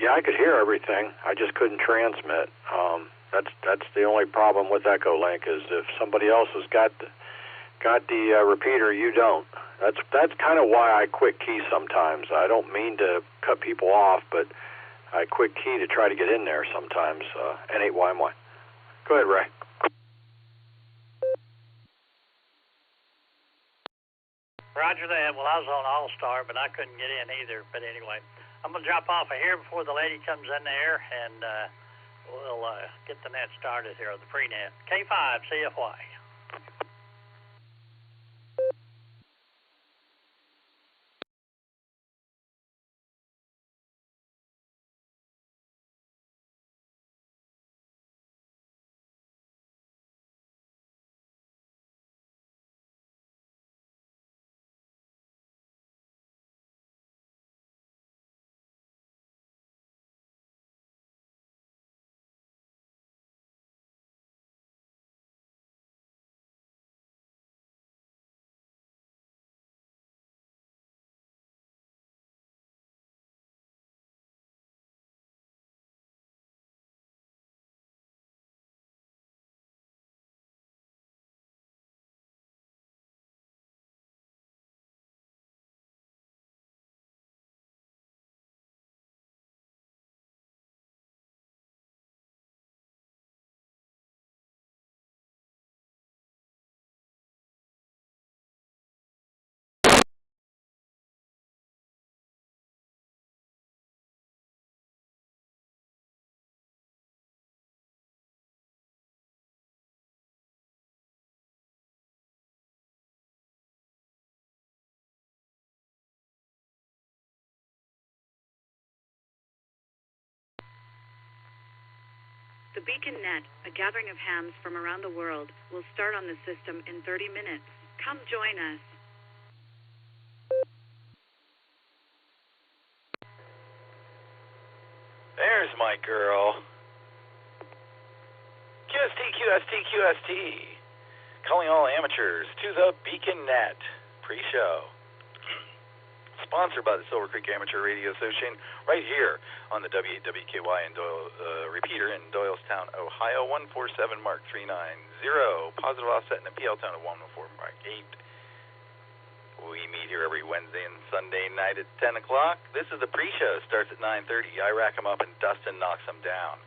Yeah, I could hear everything. I just couldn't transmit. That's the only problem with Echolink is if somebody else has got the repeater, you don't. That's kind of why I quick key sometimes. I don't mean to cut people off, but I quick key to try to get in there sometimes. N8YMY. Go ahead, Ray. Roger that. Well, I was on Allstar, but I couldn't get in either. But anyway, I'm going to drop off of here before the lady comes in there, and we'll get the net started here, the pre-net. K5, CFY. The Beacon Net, a gathering of hams from around the world, will start on the system in 30 minutes. Come join us. There's my girl. QST, QST, QST. Calling all amateurs to the Beacon Net pre-show. Sponsored by the Silvercreek Amateur Radio Association, right here on the W8WKY and Doyle, repeater in Doylestown, Ohio, 147 Mark 390. Positive offset in the PL town of 114 Mark 8. We meet here every Wednesday and Sunday night at 10 o'clock. This is the pre-show. Starts at 9:30. I rack them up and Dustin knocks them down.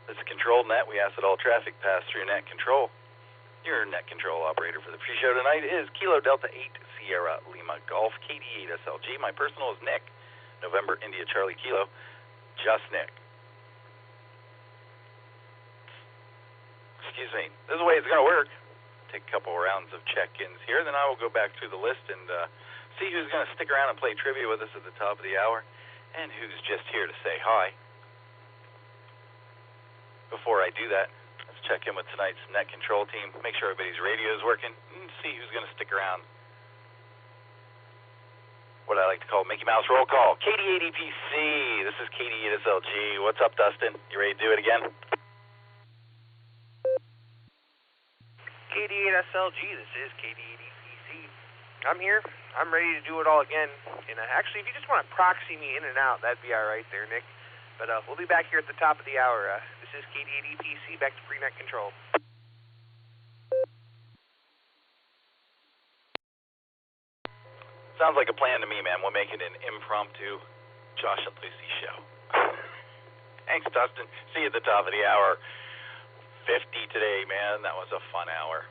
This is a controlled net. We ask that all traffic pass through net control. Your net control operator for the pre-show tonight is Kilo Delta 8 Sierra Lima Golf KD8 SLG. My personal is Nick, November India Charlie Kilo, just Nick. Excuse me. This is the way it's going to work. Take a couple rounds of check-ins here, then I will go back through the list and see who's going to stick around and play trivia with us at the top of the hour, and who's just here to say hi. Before I do that, let's check in with tonight's net control team, make sure everybody's radio is working, and see who's going to stick around. What I like to call Mickey Mouse roll call. KD8EPC, this is KD8SLG. What's up, Dustin? You ready to do it again? KD8SLG, this is KD8EPC. I'm here. I'm ready to do it all again. And actually, if you just want to proxy me in and out, that'd be all right there, Nick. But we'll be back here at the top of the hour. This is KD8EPC, back to pre-net control. Sounds like a plan to me, man. We'll make it an impromptu Josh and Lucy show. Thanks, Dustin. See you at the top of the hour. 50 today, man. That was a fun hour.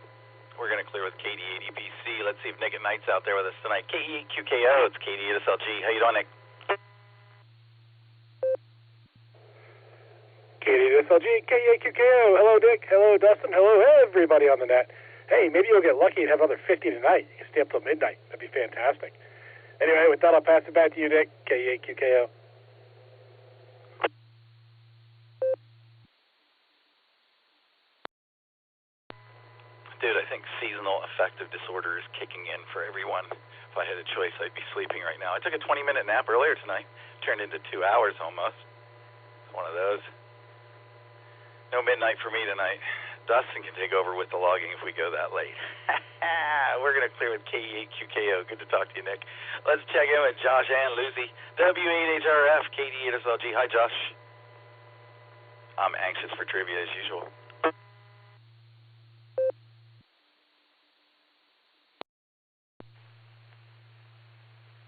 We're going to clear with KD8EPC. Let's see if Nick at Night's out there with us tonight. KE8QKO, it's KD8SLG. How you doing, Nick? KD8SLG, KE8QKO. Hello, Nick. Hello, Dustin. Hello, everybody on the net. Hey, maybe you'll get lucky and have another 50 tonight. You can stay up till midnight. That'd be fantastic. Anyway, with that, I'll pass it back to you, Nick. KE8QKO. Dude, I think seasonal affective disorder is kicking in for everyone. If I had a choice, I'd be sleeping right now. I took a 20-minute nap earlier tonight. Turned into 2 hours almost. It's one of those. No midnight for me tonight. Dustin can take over with the logging if we go that late. We're going We're going to clear with KE8QKO. Good to talk to you, Nick. Let's check in with Josh and Lucy. W8HRF, KD8SLG. Hi, Josh. I'm anxious for trivia as usual.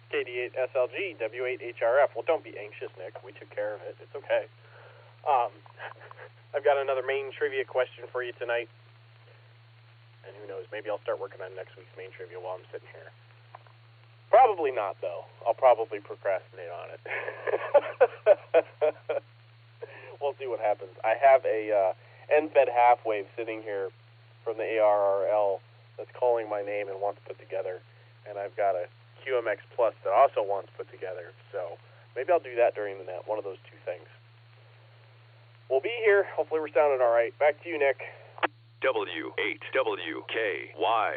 KD8SLG, W8HRF. Well, don't be anxious, Nick. We took care of it. It's okay. I've got another main trivia question for you tonight. And who knows, maybe I'll start working on next week's main trivia while I'm sitting here. Probably not, though. I'll probably procrastinate on it. We'll see what happens. I have a end-fed half wave sitting here from the ARRL that's calling my name and wants put together. And I've got a QMX Plus that also wants put together. So maybe I'll do that during the net, one of those two things. We'll be here. Hopefully we're sounding all right. Back to you, Nick. W8WKY.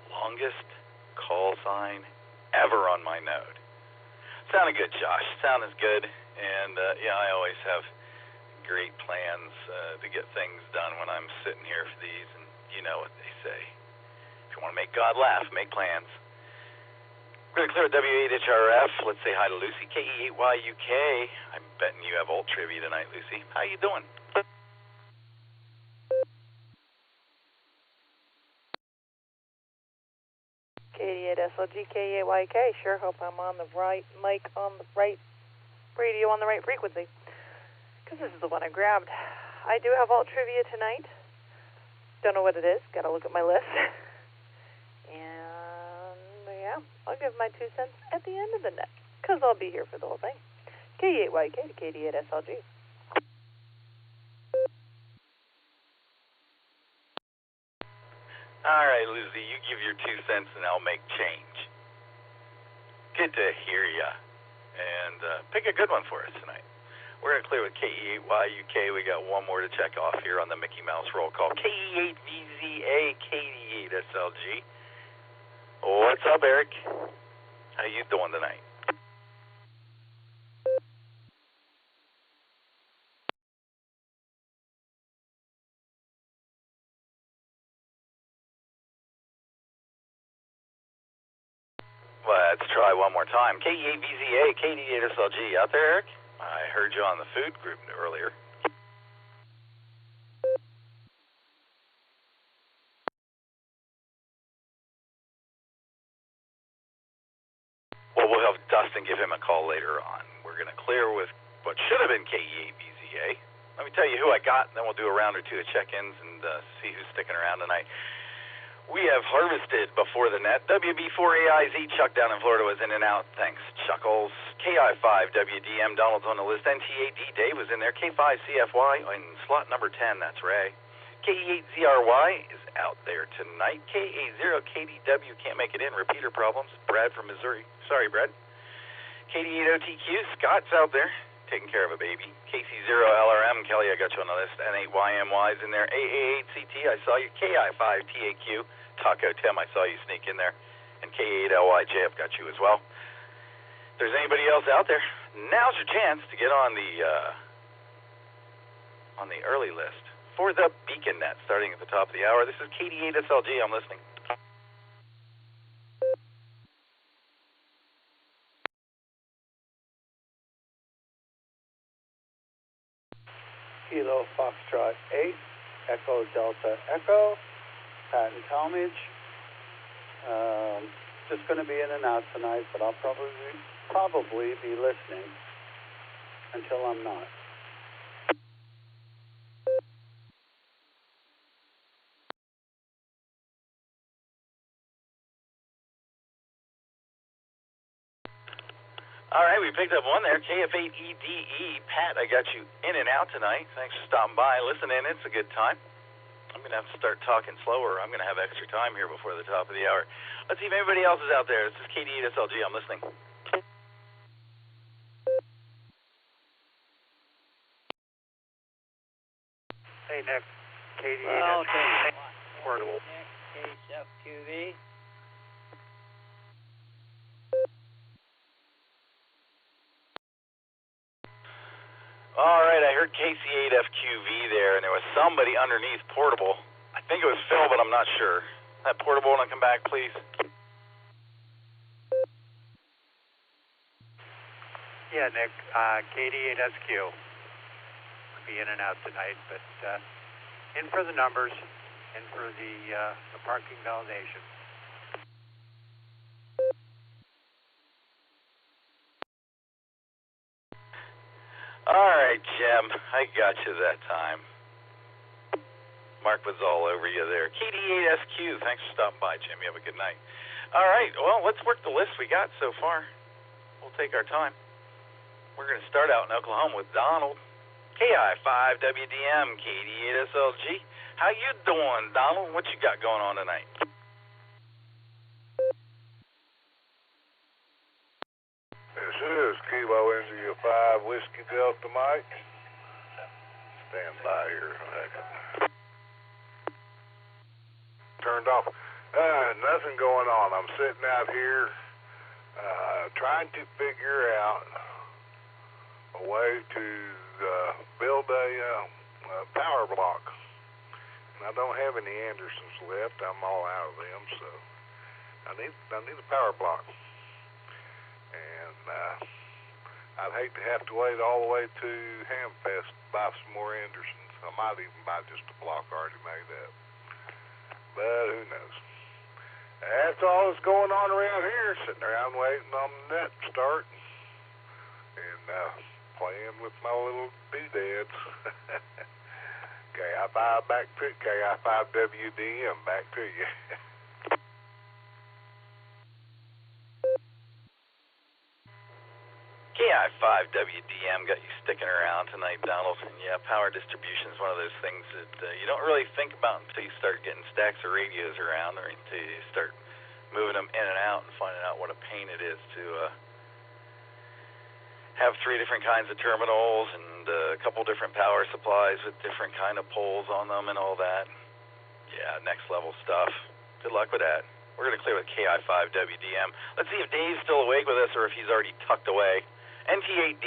Longest call sign ever on my node. Sounded good, Josh. Sounded good. And, I always have great plans to get things done when I'm sitting here for these. And you know what they say. If you want to make God laugh, make plans. We're going to clear W8HRF. Let's say hi to Lucy, KE8YUK. I'm betting you have old trivia tonight, Lucy. How you doing? KD8SLG, KE8YK. Sure hope I'm on the right mic, on the right radio, on the right frequency. Because this is the one I grabbed. I do have alt trivia tonight. Don't know what it is. Got to look at my list. And, yeah, I'll give my 2 cents at the end of the net. Because I'll be here for the whole thing. KE8YK to KD8SLG. All right, Lucy, you give your 2 cents and I'll make change. Good to hear ya. And pick a good one for us tonight. We're going to clear with KE8YUK. We got one more to check off here on the Mickey Mouse roll call. KE8VZA, KD8SLG. What's up, Eric? How you doing tonight? Let's try one more time. KE8VZA, KD8SLG. Out there, Eric? I heard you on the food group earlier. Well, we'll have Dustin give him a call later on. We're going to clear with what should have been KE8VZA. Let me tell you who I got, and then we'll do a round or two of check-ins and see who's sticking around tonight. We have harvested before the net. WB4AIZ, Chuck down in Florida was in and out. Thanks, Chuckles. KI5WDM, Donald's on the list. NTAD, Dave was in there. K5CFY in slot number 10, that's Ray. KE8ZRY is out there tonight. KA0KDW can't make it in. Repeater problems. Brad from Missouri. Sorry, Brad. KD8OTQ, Scott's out there taking care of a baby. KC0LRM, Kelly, I got you on the list. N8YMY's in there. AA8CT, I saw you. KI5TAQ, Taco Tim, I saw you sneak in there. And K8LYJ, I've got you as well. If there's anybody else out there, now's your chance to get on the early list for the Beacon Net, starting at the top of the hour. This is KD8SLG, I'm listening. Kilo Foxtrot 8, Echo Delta Echo, Pat and Talmadge. Just going to be in and out tonight, but I'll probably be listening until I'm not. All right, we picked up one there. KF8EDE. Pat, I got you in and out tonight. Thanks for stopping by. Listen in. It's a good time. I'm going to have to start talking slower. I'm going to have extra time here before the top of the hour. Let's see if anybody else is out there. This is KD8SLG. I'm listening. Hey, Nick. KD8SLG. Portable. Nick, KSFQV. right, I heard KC8FQV there, and there was somebody underneath portable. I think it was Phil, but I'm not sure. That portable want to come back, please? Yeah, Nick, KD8SQ. Be in and out tonight, but in for the numbers, in for the parking validation. All right, Jim, I got you that time. Mark was all over you there. KD8SQ, thanks for stopping by, Jim. You have a good night. All right, well, let's work the list we got so far. We'll take our time. We're going to start out in Oklahoma with Donald. KI5WDM, KD8SLG. How you doing, Donald? What you got going on tonight? This is Kilo India 5 Whiskey Delta Mike. Stand by here a second. Turned off. Nothing going on. I'm sitting out here trying to figure out a way to build a power block. And I don't have any Andersons left. I'm all out of them, so I need a power block. And I'd hate to have to wait all the way to Hamfest to buy some more Andersons. I might even buy just a block already made up. But who knows? That's all that's going on around here, sitting around waiting on the net to start. And playing with my little doodads. KI5 back to KI5WDM back to you. KI5WDM got you sticking around tonight, Donald. And yeah, power distribution is one of those things that you don't really think about until you start getting stacks of radios around, or until you start moving them in and out and finding out what a pain it is to have 3 different kinds of terminals and a couple different power supplies with different kind of poles on them and all that. Yeah, next level stuff. Good luck with that. We're going to clear with KI5WDM. Let's see if Dave's still awake with us or if he's already tucked away. NT8D,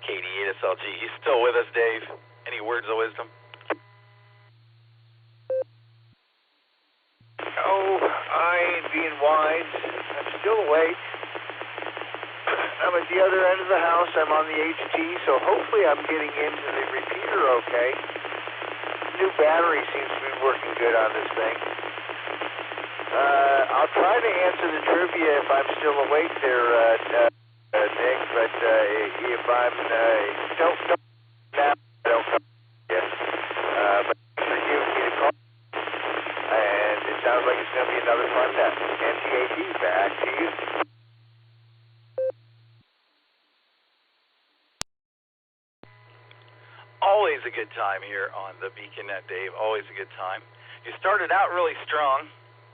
KD8SLG. You still with us, Dave? Any words of wisdom? Oh, I ain't being wise. I'm still awake. I'm at the other end of the house. I'm on the HT, so hopefully I'm getting into the repeater okay. New battery seems to be working good on this thing. I'll try to answer the trivia if I'm still awake there, Nick, but if I'm don't now, I don't come yet. But thanks for giving me the call. And it sounds like it's going to be another fun day. NTAD, back to you. Always a good time here on the BeaconNet, Dave. Always a good time. You started out really strong,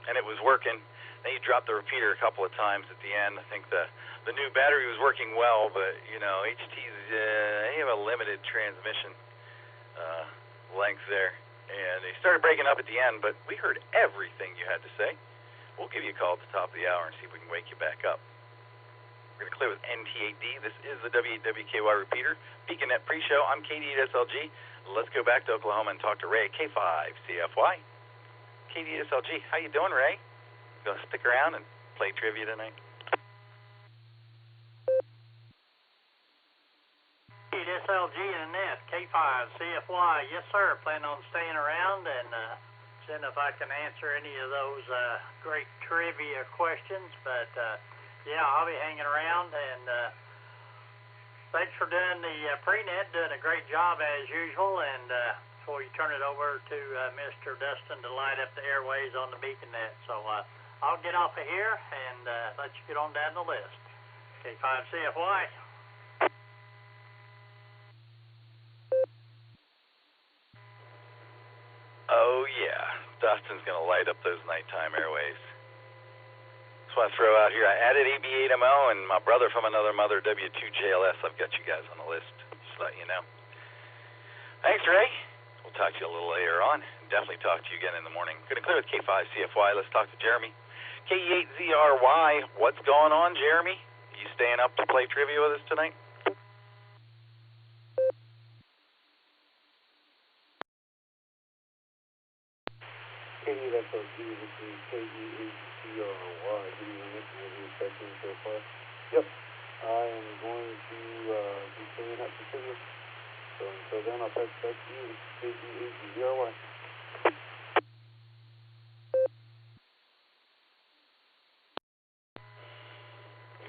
and it was working. Then you dropped the repeater a couple of times at the end. I think the new battery was working well, but, you know, HTs, they have a limited transmission length there. And they started breaking up at the end, but we heard everything you had to say. We'll give you a call at the top of the hour and see if we can wake you back up. We're going to clear with NT8D. This is the W8WKY repeater. BeaconNet pre-show. I'm KD8SLG. Let's go back to Oklahoma and talk to Ray, K5CFY. KD8SLG, how you doing, Ray? Going to stick around and play trivia tonight? SLG and Net, K5CFY. Yes, sir. Plan on staying around and seeing if I can answer any of those great trivia questions. But, yeah, I'll be hanging around. And thanks for doing the pre-net, doing a great job as usual. And before you turn it over to Mr. Dustin to light up the airways on the BeaconNet. So I'll get off of here and let you get on down the list. K5CFY. Oh, yeah. Dustin's going to light up those nighttime airways. Just want to throw out here, I added AB8MO and my brother from another mother, W2JLS. I've got you guys on the list, just to let you know. Thanks, Ray. We'll talk to you a little later on. Definitely talk to you again in the morning. Going to clear with K5CFY. Let's talk to Jeremy. K8ZRY. What's going on, Jeremy? You staying up to play trivia with us tonight? KDSLG, this is KDHCRY. Good evening, Nick. What are you expecting so far? Yep. I am going to be clearing up the trivia. So until then, I'll pass it back to you. KDHCRY.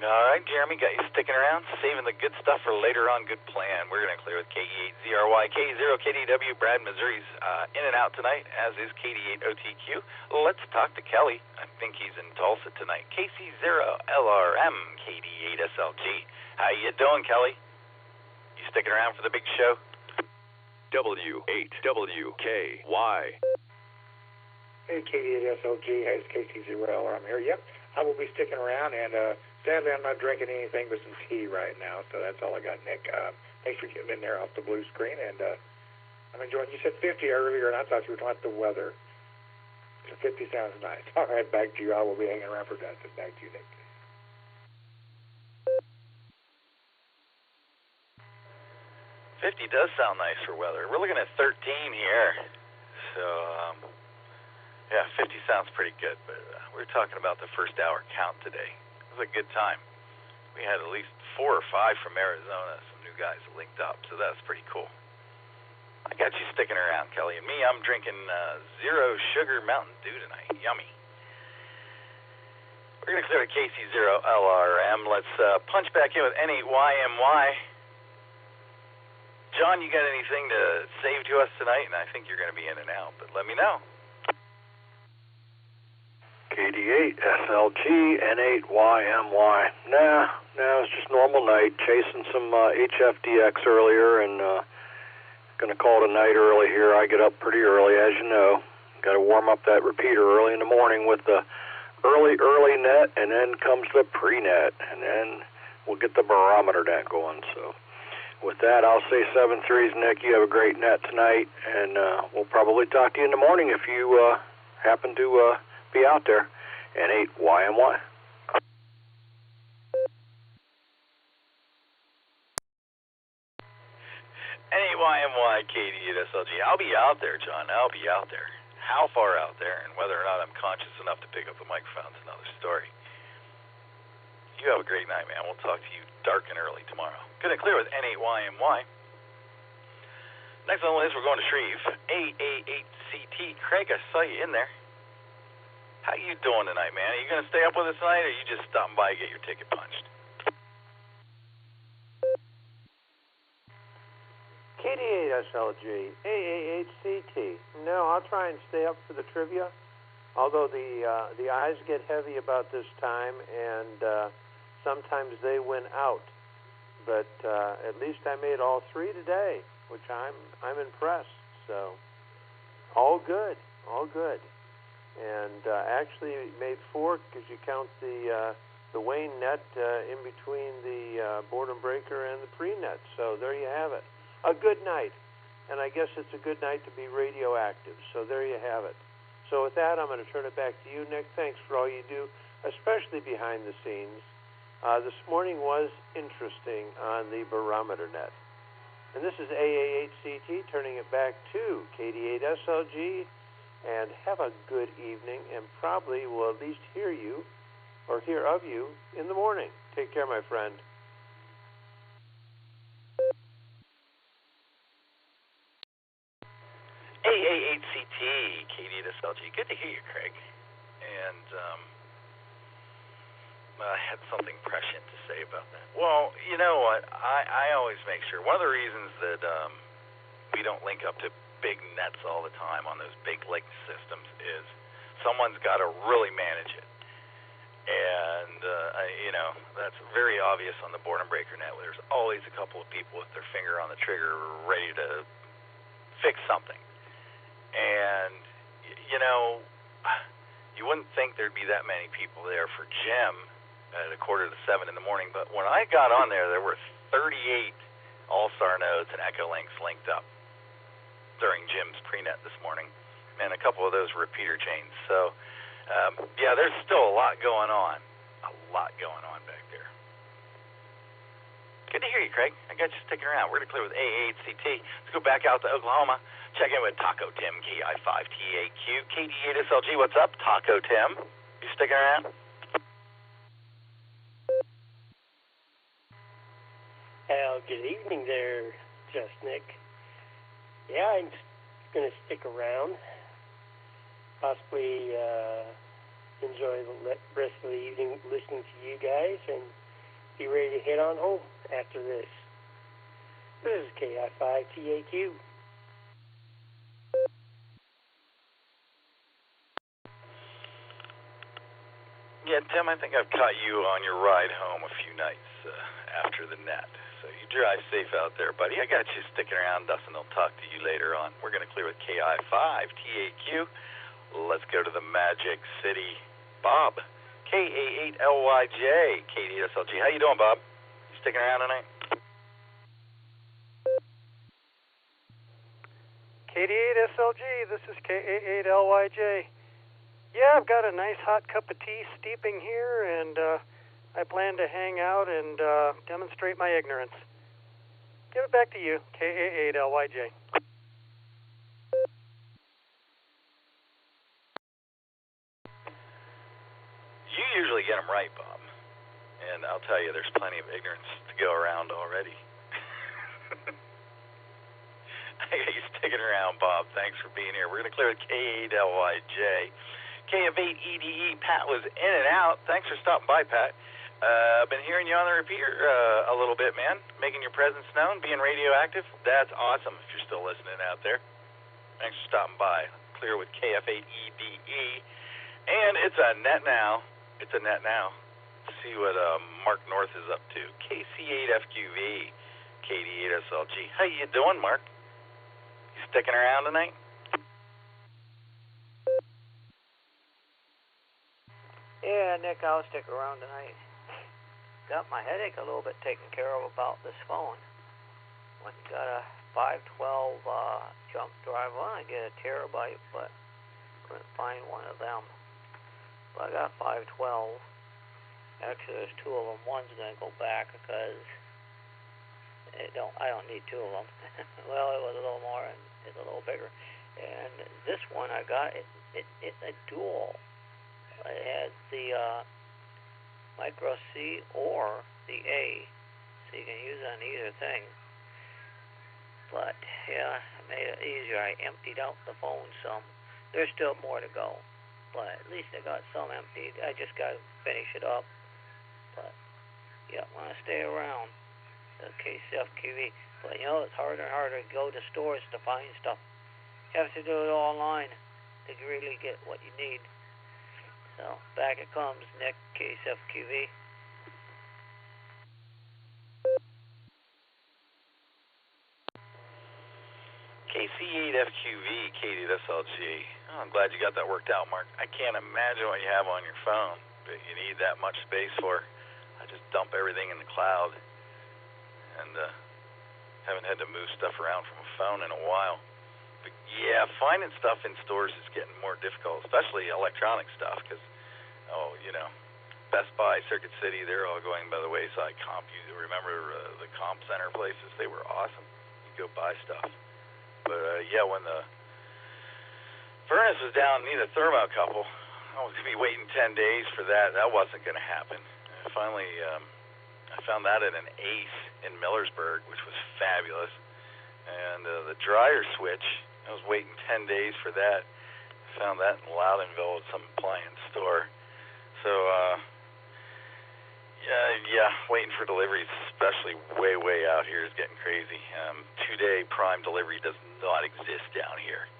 All right, Jeremy, got you sticking around, saving the good stuff for later on. Good plan. We're going to clear with KE8ZRY, K0KDW. Brad, Missouri's in and out tonight, as is KD8OTQ. Let's talk to Kelly. I think he's in Tulsa tonight. KC0LRM, KD8SLG. How you doing, Kelly? You sticking around for the big show? W8WKY. Hey, KD8SLG. Hey, it's KC0LRM here. Yep, I will be sticking around, and sadly, I'm not drinking anything but some tea right now, so that's all I got, Nick. Thanks for getting in there off the blue screen, and I'm enjoying. You said 50 earlier, and I thought you were talking about the weather. So 50 sounds nice. All right, back to you. I will be hanging around for Dustin. Back to you, Nick. 50 does sound nice for weather. We're looking at 13 here, so yeah, 50 sounds pretty good, but we're talking about the first hour count today. It was a good time. We had at least 4 or 5 from Arizona, some new guys linked up, so that's pretty cool. I got you sticking around, Kelly. And me, I'm drinking zero sugar Mountain Dew tonight. Yummy. We're going to clear the KC0LRM. Let's punch back in with N8YMY. John, you got anything to save to us tonight? And I think you're going to be in and out, but let me know. KD8 SLG N8YMY. Nah, it's just normal night. Chasing some HFDX earlier, and gonna call it a night early here. I get up pretty early, as you know. Got to warm up that repeater early in the morning with the early net, and then comes the pre-net, and then we'll get the barometer net going. So with that, I'll say 7-3s, Nick. You have a great net tonight, and we'll probably talk to you in the morning if you happen to be out there. N8YMY. N8YMY, KD8SLG. I'll be out there, John. I'll be out there. How far out there, and whether or not I'm conscious enough to pick up the microphone is another story. You have a great night, man. We'll talk to you dark and early tomorrow. Gonna clear with N8YMY. Next on the list, we're going to Shreve. AA8CT. Craig, I saw you in there. How you doing tonight, man? Are you going to stay up with us tonight, or are you just stopping by to get your ticket punched? KD8SLG, AA8CT. No, I'll try and stay up for the trivia, although the eyes get heavy about this time, and sometimes they win out. But at least I made all 3 today, which I'm impressed. So all good, all good. And actually made 4 because you count the wane net in between the boredom breaker and the pre-net. So there you have it. A good night. And I guess it's a good night to be radioactive. So there you have it. So with that, I'm going to turn it back to you, Nick. Thanks for all you do, especially behind the scenes. This morning was interesting on the barometer net. And this is AA8CT turning it back to KD8SLG. And have a good evening, and probably will at least hear you or hear of you in the morning. Take care, my friend. AA8CT, KD8SLG. Good to hear you, Craig. And I had something prescient to say about that. Well, you know what? I always make sure. One of the reasons that we don't link up to big nets all the time on those big lake systems is someone's got to really manage it. And, that's very obvious on the boredom breaker net. There's always a couple of people with their finger on the trigger ready to fix something. And, you wouldn't think there'd be that many people there for Jim at 6:45 in the morning, but when I got on there were 38 Allstar Nodes and Echolinks linked up during Jim's pre-net this morning, and a couple of those repeater chains. So, yeah, there's still a lot going on. A lot going on back there. Good to hear you, Craig. I got you sticking around. We're going to clear with AA8CT. Let's go back out to Oklahoma. Check in with Taco Tim, KI5TAQ, KD8SLG. What's up, Taco Tim? You sticking around? Well, good evening there, Just Nick. Yeah, I'm going to stick around, possibly enjoy the rest of the evening listening to you guys, and be ready to head on home after this. This is KI5TAQ. Yeah, Tim, I think I've caught you on your ride home a few nights after the net. So you drive safe out there, buddy. I got you sticking around. Dustin will talk to you later on. We're going to clear with KI5TAQ. Let's go to the Magic City. Bob, KA8LYJ, KD8SLG. How you doing, Bob? You sticking around tonight? KD8SLG, this is KA8LYJ. Yeah, I've got a nice hot cup of tea steeping here, and I plan to hang out and demonstrate my ignorance. Give it back to you, KA8LYJ. You usually get them right, Bob. And I'll tell you, there's plenty of ignorance to go around already. I got you sticking around, Bob. Thanks for being here. We're going to clear with K8LYJ. KF8EDE, Pat was in and out. Thanks for stopping by, Pat. I've been hearing you on the repeater a little bit, man. Making your presence known, being radioactive. That's awesome if you're still listening out there. Thanks for stopping by. Clear with KF8EDE. And it's a net now. It's a net now. Let's see what Mark North is up to. KC8FQV, KD8SLG. How you doing, Mark? You sticking around tonight? Yeah, Nick, I'll stick around tonight. Got my headache a little bit taken care of about this phone. Went and got a 512 jump drive. Well, I get a terabyte, but couldn't find one of them. But I got 512. Actually, there's two of them. One's going to go back because I don't need two of them. Well, it was a little more and it's a little bigger. And this one I got, it's a dual. It has the micro C or the A, so you can use it on either thing. But yeah, I made it easier. I emptied out the phone some. There's still more to go, but at least I got some emptied. I just got to finish it up. But yeah, want to stay around the KCFQV. But you know, it's harder and harder to go to stores to find stuff. You have to do it all online to really get what you need. So, back it comes, Nick, KCFQV. KC8FQV, KD8SLG. Oh, I'm glad you got that worked out, Mark. I can't imagine what you have on your phone that you need that much space for. I just dump everything in the cloud and haven't had to move stuff around from a phone in a while. But yeah, finding stuff in stores is getting more difficult, especially electronic stuff, because, Best Buy, Circuit City, they're all going by the wayside. You remember the comp center places? They were awesome. You go buy stuff. But, yeah, when the furnace was down, need a thermocouple, I was going to be waiting 10 days for that. That wasn't going to happen. And finally, I found that at an Ace in Millersburg, which was fabulous. And the dryer switch, I was waiting 10 days for that. I found that in Loudonville at some appliance store. So, yeah, waiting for deliveries, especially way out here, is getting crazy. 2-day prime delivery does not exist down here.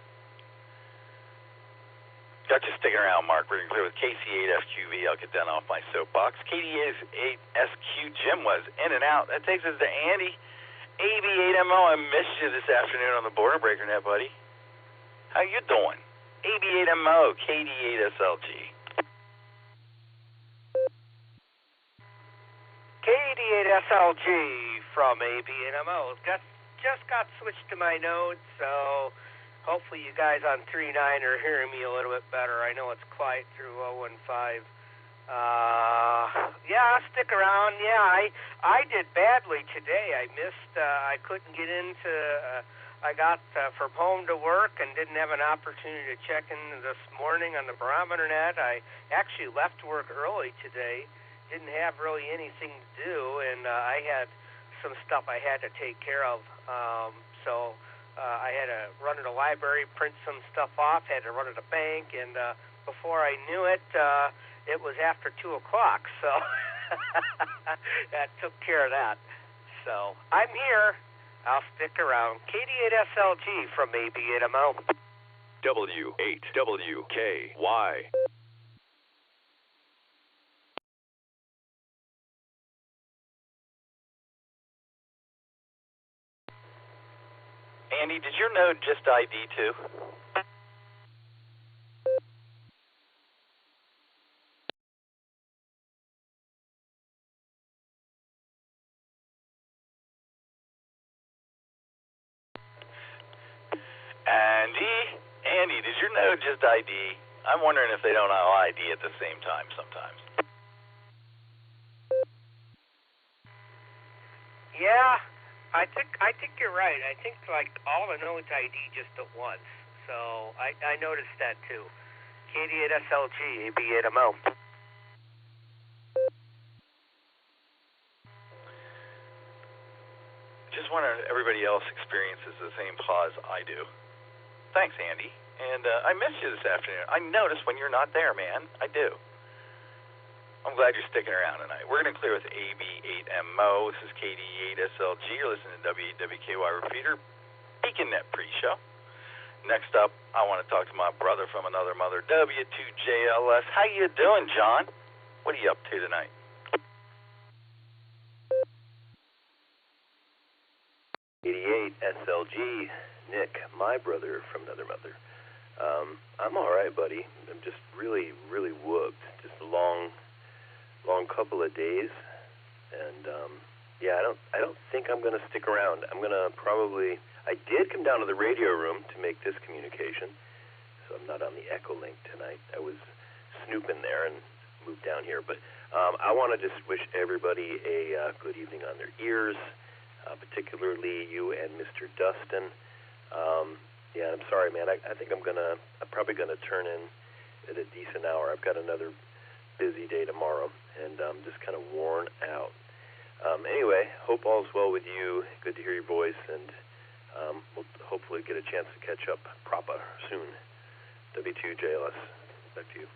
Got you sticking around, Mark. We're going to clear with KC8FQV. I'll get down off my soapbox. KD8SQ Jim was in and out. That takes us to Andy. AB8MO, I missed you this afternoon on the Border Breaker Net, buddy. How you doing? AB8MO, KD8SLG. KD8SLG from AB8MO. Just got switched to my node, so hopefully you guys on 3.9 are hearing me a little bit better. I know it's quiet through 015. Yeah, I'll stick around. Yeah, I did badly today. I missed, I couldn't get into I got from home to work and didn't have an opportunity to check in this morning on the barometer net. I actually left work early today. Didn't have really anything to do, and I had some stuff I had to take care of. So I had to run to the library, print some stuff off, had to run to the bank, and before I knew it, it was after 2 o'clock. So that took care of that. So I'm here. I'll stick around. KD8SLG from AB8MO. W8WKY. Andy, did your node just ID too? Andy, does your node just ID? I'm wondering if they don't all ID at the same time sometimes. Yeah, I think you're right. I think like all the nodes ID just at once. So I noticed that too. KD8SLG, AB8MO. Just wonder if everybody else experiences the same pause I do. Thanks, Andy. And I missed you this afternoon. I noticed when you're not there, man. I do. I'm glad you're sticking around tonight. We're going to clear with AB8MO. This is KD8SLG. You're listening to WWKY Repeater, BeaconNet pre-show. Next up, I want to talk to my brother from another mother, W2JLS. How you doing, John? What are you up to tonight? SLG, Nick, my brother from another mother. I'm all right, buddy. I'm just really, really whooped. Just a long couple of days, and yeah, I don't think I'm gonna stick around. I'm gonna probably. I did come down to the radio room to make this communication, so I'm not on the Echolink tonight. I was snooping there and moved down here, but I want to just wish everybody a good evening on their ears. Particularly you and Mr. Dustin. Yeah, I'm sorry, man. I think I'm probably gonna turn in at a decent hour. I've got another busy day tomorrow, and I'm just kind of worn out. Anyway, hope all's well with you. Good to hear your voice, and we'll hopefully get a chance to catch up proper soon. W2JLS, back to you.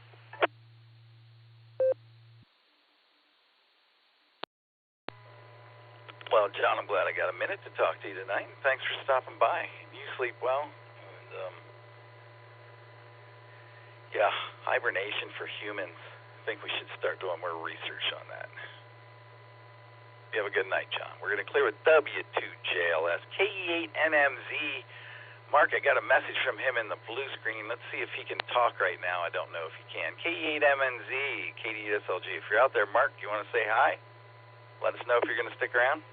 Well, John, I'm glad I got a minute to talk to you tonight. Thanks for stopping by. You sleep well? And, yeah, hibernation for humans. I think we should start doing more research on that. You have a good night, John. We're going to clear with W2JLS, KE8NMZ. Mark, I got a message from him in the blue screen. Let's see if he can talk right now. I don't know if he can. KE8MNZ, KD8SLG. If you're out there, Mark, you want to say hi? Let us know if you're going to stick around.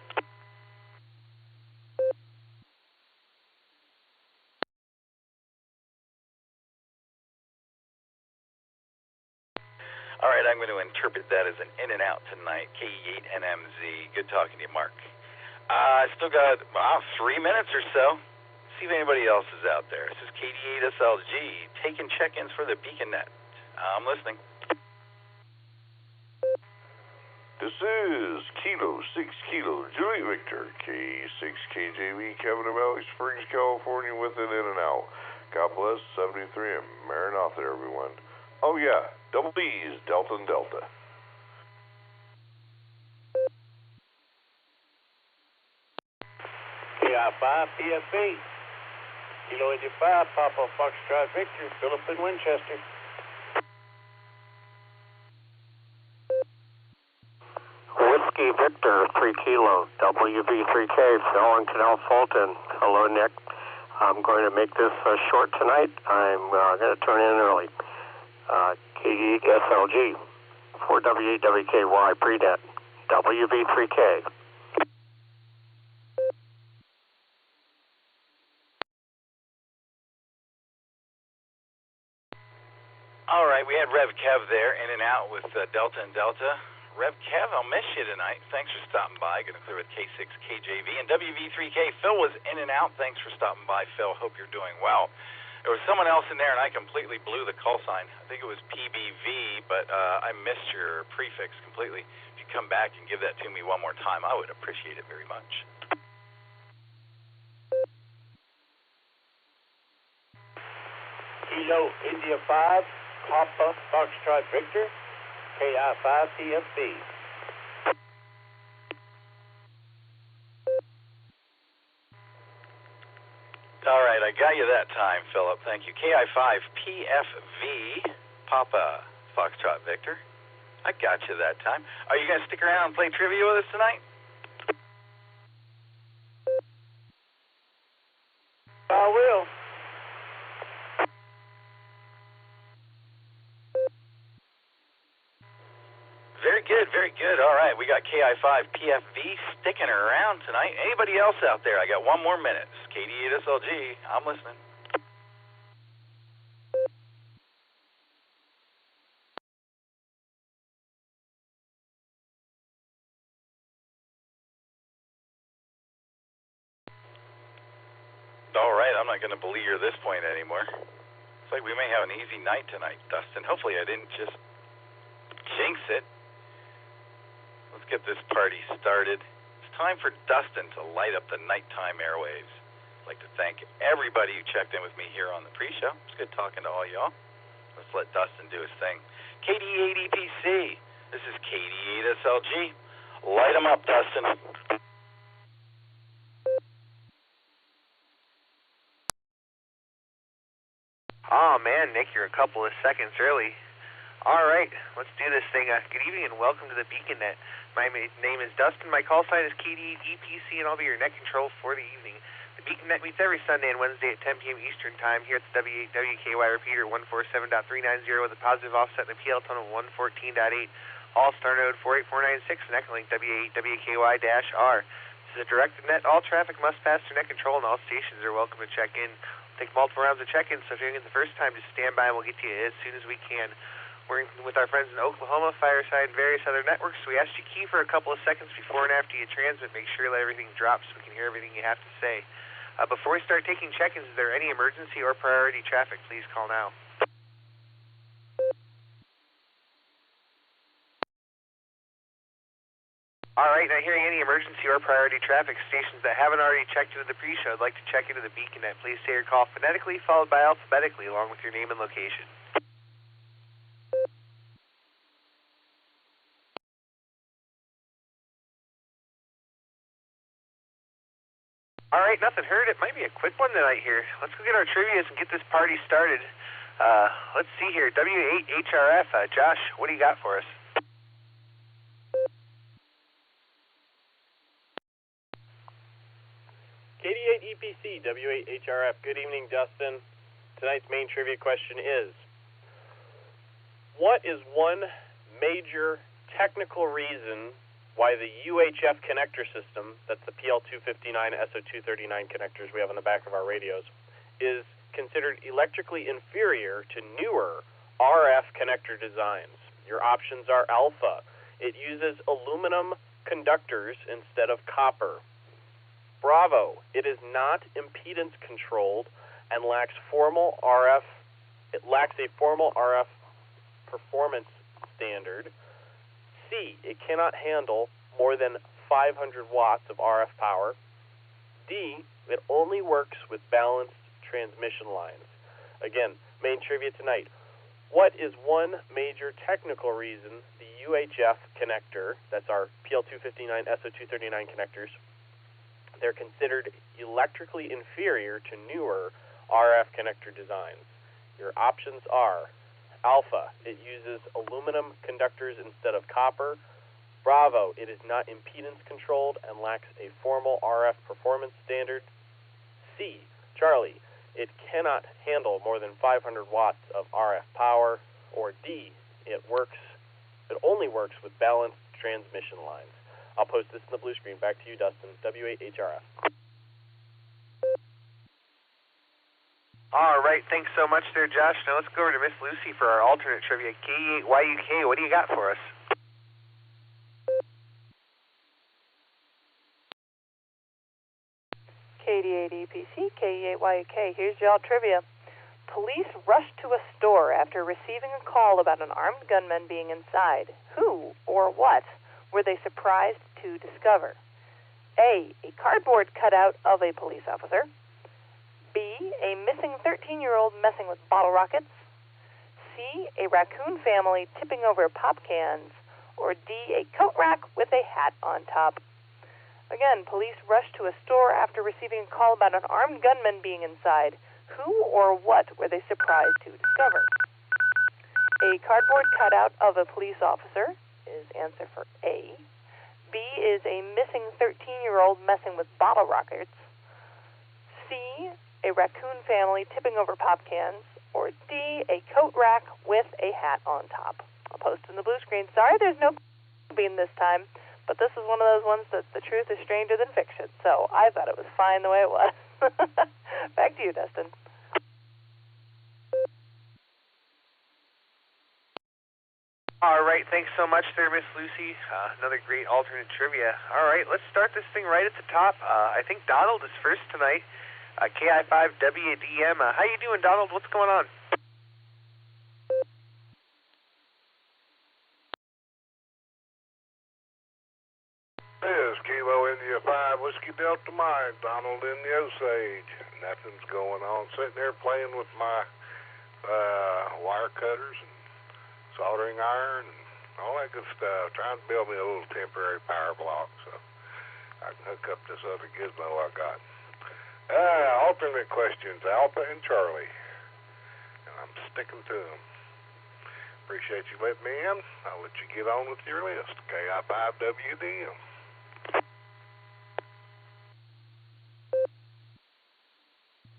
All right, I'm going to interpret that as an in and out tonight. KE8NMZ. Good talking to you, Mark. I still got 3 minutes or so. See if anybody else is out there. This is KD8SLG taking check-ins for the BeaconNet. I'm listening. This is Kilo 6 Kilo Julie Victor K6KJV Kevin of Valley Springs, California with an in and out. God bless 73 and Maranatha, everyone. Oh yeah, double D's, Delta and Delta. KI5 PFB Kilo 85 Papa Foxtrot Victor Philip in Winchester. Whiskey Victor 3 Kilo WV3K Phil in Canal Fulton. Hello, Nick. I'm going to make this short tonight. I'm going to turn in early. KE8SLG 4W8WKY prenet WV3K. All right, we had Rev Kev there, in and out with Delta and Delta. Rev Kev, I'll miss you tonight. Thanks for stopping by. Going to clear with K6KJV. And WV3K, Phil was in and out. Thanks for stopping by, Phil. Hope you're doing well. There was someone else in there, and I completely blew the call sign. I think it was PBV, but I missed your prefix completely. If you come back and give that to me one more time, I would appreciate it very much. Kilo India 5, Papa Foxtrot Victor, KI5 PFB. All right, I got you that time, Philip. Thank you. KI5 PFV, Papa Foxtrot Victor. I got you that time. Are you going to stick around and play trivia with us tonight? I will. Very good, very good. All right, we got KI5 PFV sticking around tonight. Anybody else out there? I got one more minute. It's KD8SLG. I'm listening. All right, I'm not going to belabor this point anymore. It's like we may have an easy night tonight, Dustin. Hopefully I didn't just jinx it. Let's get this party started. It's time for Dustin to light up the nighttime airwaves. I'd like to thank everybody who checked in with me here on the pre-show. It's good talking to all y'all. Let's let Dustin do his thing. KD8EPC. This is KD8SLG. Light them up, Dustin. Oh, man, Nick, you're a couple of seconds early. All right, let's do this thing. Good evening and welcome to the Beacon Net. My name is Dustin. My call sign is KD8EPC, and I'll be your net control for the evening. The Beacon Net meets every Sunday and Wednesday at 10 p.m. Eastern Time here at the W8WKY repeater 147.390 with a positive offset and a PL tone of 114.8. Allstar Node 48496 and Echolink W8WKY-R. This is a directed net. All traffic must pass through net control, and all stations are welcome to check in. Take multiple rounds of check-in, so if you're in the first time, just stand by and we'll get to you as soon as we can. We're with our friends in Oklahoma, Fireside, and various other networks, so we ask you key for a couple of seconds before and after you transmit. Make sure you let everything drop so we can hear everything you have to say. Before we start taking check-ins, is there any emergency or priority traffic? Please call now. All right, not hearing any emergency or priority traffic. Stations that haven't already checked into the pre-show, I'd like to check into the Beacon Net. Please say your call phonetically, followed by alphabetically, along with your name and location. All right, nothing heard. It might be a quick one tonight here. Let's go get our trivias and get this party started. Let's see here. W8HRF, Josh, what do you got for us? KD8EPC, W8HRF. Good evening, Dustin. Tonight's main trivia question is, what is one major technical reason why the UHF connector system, that's the PL259, SO239 connectors we have on the back of our radios, is considered electrically inferior to newer RF connector designs? Your options are alpha. It uses aluminum conductors instead of copper. Bravo, it is not impedance controlled and lacks a formal RF performance standard. C, it cannot handle more than 500 watts of RF power. D, it only works with balanced transmission lines. Again, main trivia tonight. What is one major technical reason the UHF connector, that's our PL259, SO239 connectors, they're considered electrically inferior to newer RF connector designs? Your options are alpha, it uses aluminum conductors instead of copper. Bravo, it is not impedance controlled and lacks a formal RF performance standard. C, Charlie, it cannot handle more than 500 watts of RF power. Or D, it only works with balanced transmission lines. I'll post this in the blue screen. Back to you, Dustin. W8HRF. All right, thanks so much there, Josh. Now let's go over to Miss Lucy for our alternate trivia. K8YUK, what do you got for us? KD8EPC, KE8YK. Here's y'all trivia. Police rushed to a store after receiving a call about an armed gunman being inside. Who or what were they surprised to discover? A cardboard cutout of a police officer. B, a missing 13-year-old messing with bottle rockets. C, a raccoon family tipping over pop cans. Or D, a coat rack with a hat on top. Again, police rushed to a store after receiving a call about an armed gunman being inside. Who or what were they surprised to discover? A cardboard cutout of a police officer is answer for A. B is a missing 13-year-old messing with bottle rockets. C, a raccoon family tipping over pop cans. Or D, a coat rack with a hat on top. I'll post in the blue screen. Sorry there's no bean this time, but this is one of those ones that the truth is stranger than fiction, so I thought it was fine the way it was. Back to you, Dustin. All right, thanks so much there, Miss Lucy. Another great alternate trivia. All right, let's start this thing right at the top. I think Donald is first tonight. KI5WDM. How you doing, Donald? What's going on? This is Kilo India 5 Whiskey Delta Mike, Donald in the Osage. Nothing's going on. Sitting there playing with my wire cutters and soldering iron and all that good stuff. Trying to build me a little temporary power block so I can hook up this other gizmo I got. Alternate questions, Alpha and Charlie. And I'm sticking to them. Appreciate you letting me in. I'll let you get on with your list. KI5WDM.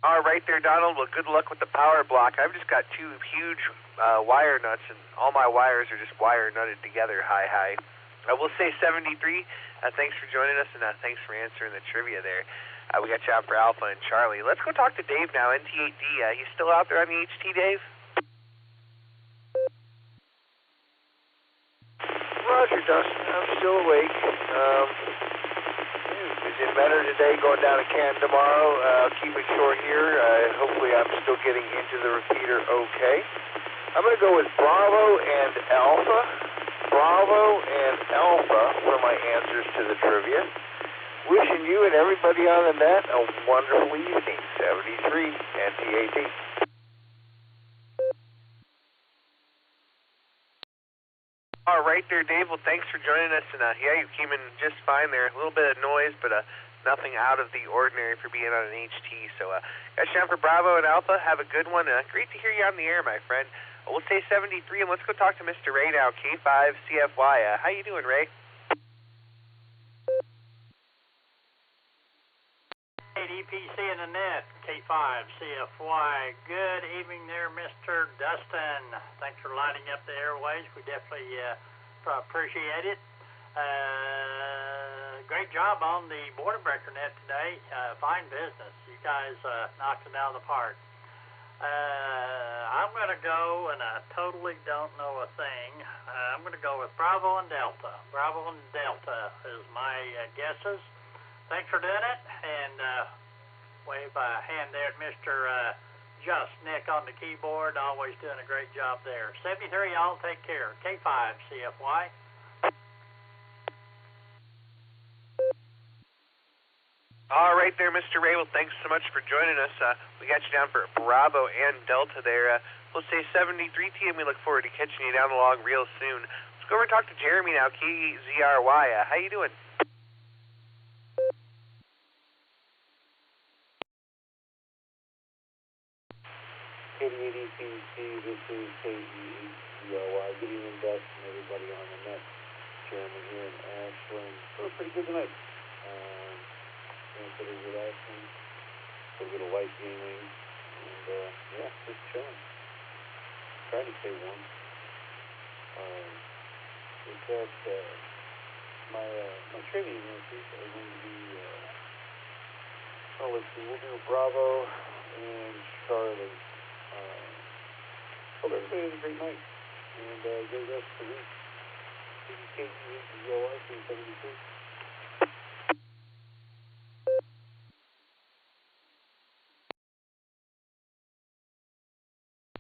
All right there, Donald. Well, good luck with the power block. I've just got two huge wire nuts, and all my wires are just wire nutted together. Hi. I will say 73. Thanks for joining us, and thanks for answering the trivia there. We got you out for Alpha and Charlie. Let's go talk to Dave now, NT8D. You still out there on the HT, Dave? Roger, Dustin. I'm still awake. Is it better today, going down to Canton tomorrow? Keep it short here. Hopefully I'm still getting into the repeater okay. I'm going to go with Bravo and Alpha. Bravo and Alpha were my answers to the trivia. Wishing you and everybody on the net a wonderful evening. 73 NTAT. All right there, Dave. Well, thanks for joining us. And yeah, you came in just fine there. A little bit of noise, but nothing out of the ordinary for being on an HT. So, got you down for Bravo and Alpha. Have a good one. Great to hear you on the air, my friend. We'll say 73, and let's go talk to Mr. Ray now, K5CFY. How you doing, Ray? EPC in the net, K5CFY. Good evening there, Mr. Dustin. Thanks for lighting up the airways. We definitely appreciate it. Great job on the border breaker net today. Fine business. You guys knocked it out of the park. I'm going to go, and I totally don't know a thing. I'm going to go with Bravo and Delta. Bravo and Delta is my guesses. Thanks for doing it, and wave a hand there at Mr. Just Nick on the keyboard. Always doing a great job there. 73, y'all take care. K5CFY. All right there, Mr. Ray. Well, thanks so much for joining us. We got you down for Bravo and Delta there. We'll say 73 to you, and we look forward to catching you down along real soon. Let's go over and talk to Jeremy now, KZRY. How you doing? KD8EPC, this is KE8CRY. Good evening, Dustin, everybody on the net. Jeremy here in Ashland. Oh, pretty good tonight. Pretty relaxing. A little light gaming. And, yeah, just chilling. Trying to stay warm. With that, my trivia answers are going to be, let's see, we'll do Bravo and Charlie. Hope everybody has a great night, and great rest of the week. This is KE8CRY 372.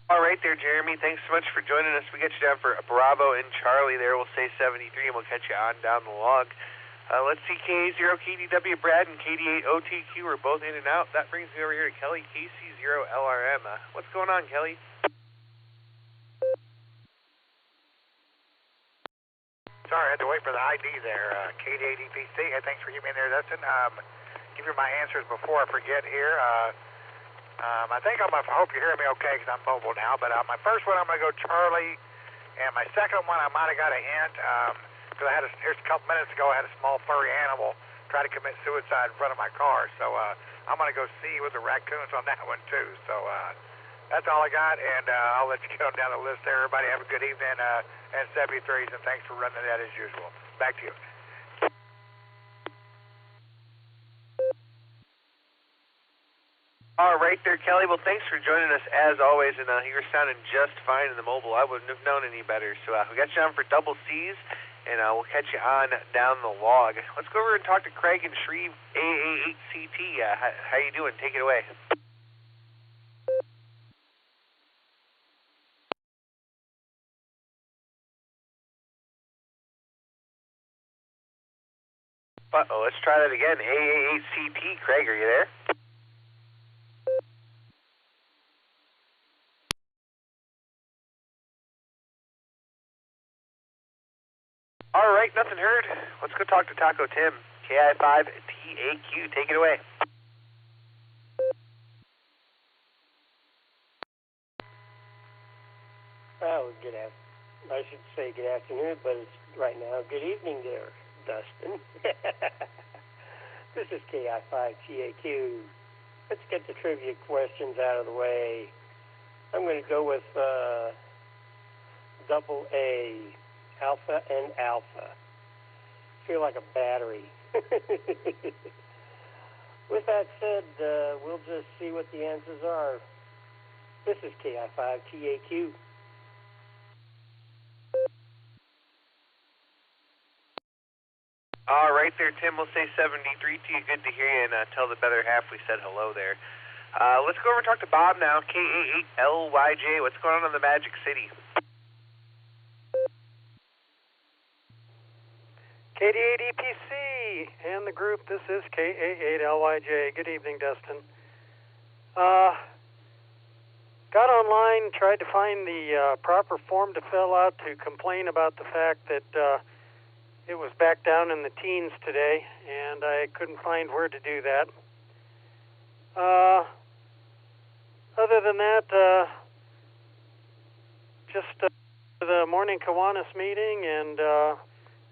All right there, Jeremy. Thanks so much for joining us. We got you down for Bravo and Charlie there. We'll say 73, and we'll catch you on down the log. Let's see, KA0 KDW Brad and KD8 OTQ are both in and out. That brings me over here to Kelly KC0 LRM. What's going on, Kelly? Sorry, I had to wait for the ID there. KD8 EPC. Hey, thanks for giving me in there, Dustin. Give you my answers before I forget here. I think I hope you're hearing me okay because I'm mobile now. But my first one, I'm going to go Charlie. And my second one, I might have got a hint because here's a couple minutes ago, I had a small furry animal try to commit suicide in front of my car. So I'm going to go see with the raccoons on that one too. So that's all I got. And I'll let you go down the list there. Everybody have a good evening and 73s. And thanks for running that as usual. Back to you. All right there, Kelly. Well, thanks for joining us as always, and you were sounding just fine in the mobile. I wouldn't have known any better. So we got you on for double C's, and we'll catch you on down the log. Let's go over and talk to Craig and Shreve, AA8CT. How you doing? Take it away. Uh-oh, let's try that again. AA8CT. Craig, are you there? All right, nothing heard. Let's go talk to Taco Tim, KI5TAQ. Take it away. Well, I should say good afternoon, but it's right now good evening there, Dustin. This is KI5TAQ. Let's get the trivia questions out of the way. I'm going to go with double A. Alpha and Alpha. Feel like a battery. With that said, we'll just see what the answers are. This is KI5TAQ. All right there, Tim. We'll say 73 to you. Good to hear you, and tell the better half we said hello there. Let's go over and talk to Bob now, KA8LYJ. What's going on in the Magic City? KD8 EPC and the group, this is KA8LYJ. Good evening, Dustin. Got online, tried to find the proper form to fill out to complain about the fact that it was back down in the teens today, and I couldn't find where to do that. Other than that, just the morning Kiwanis meeting and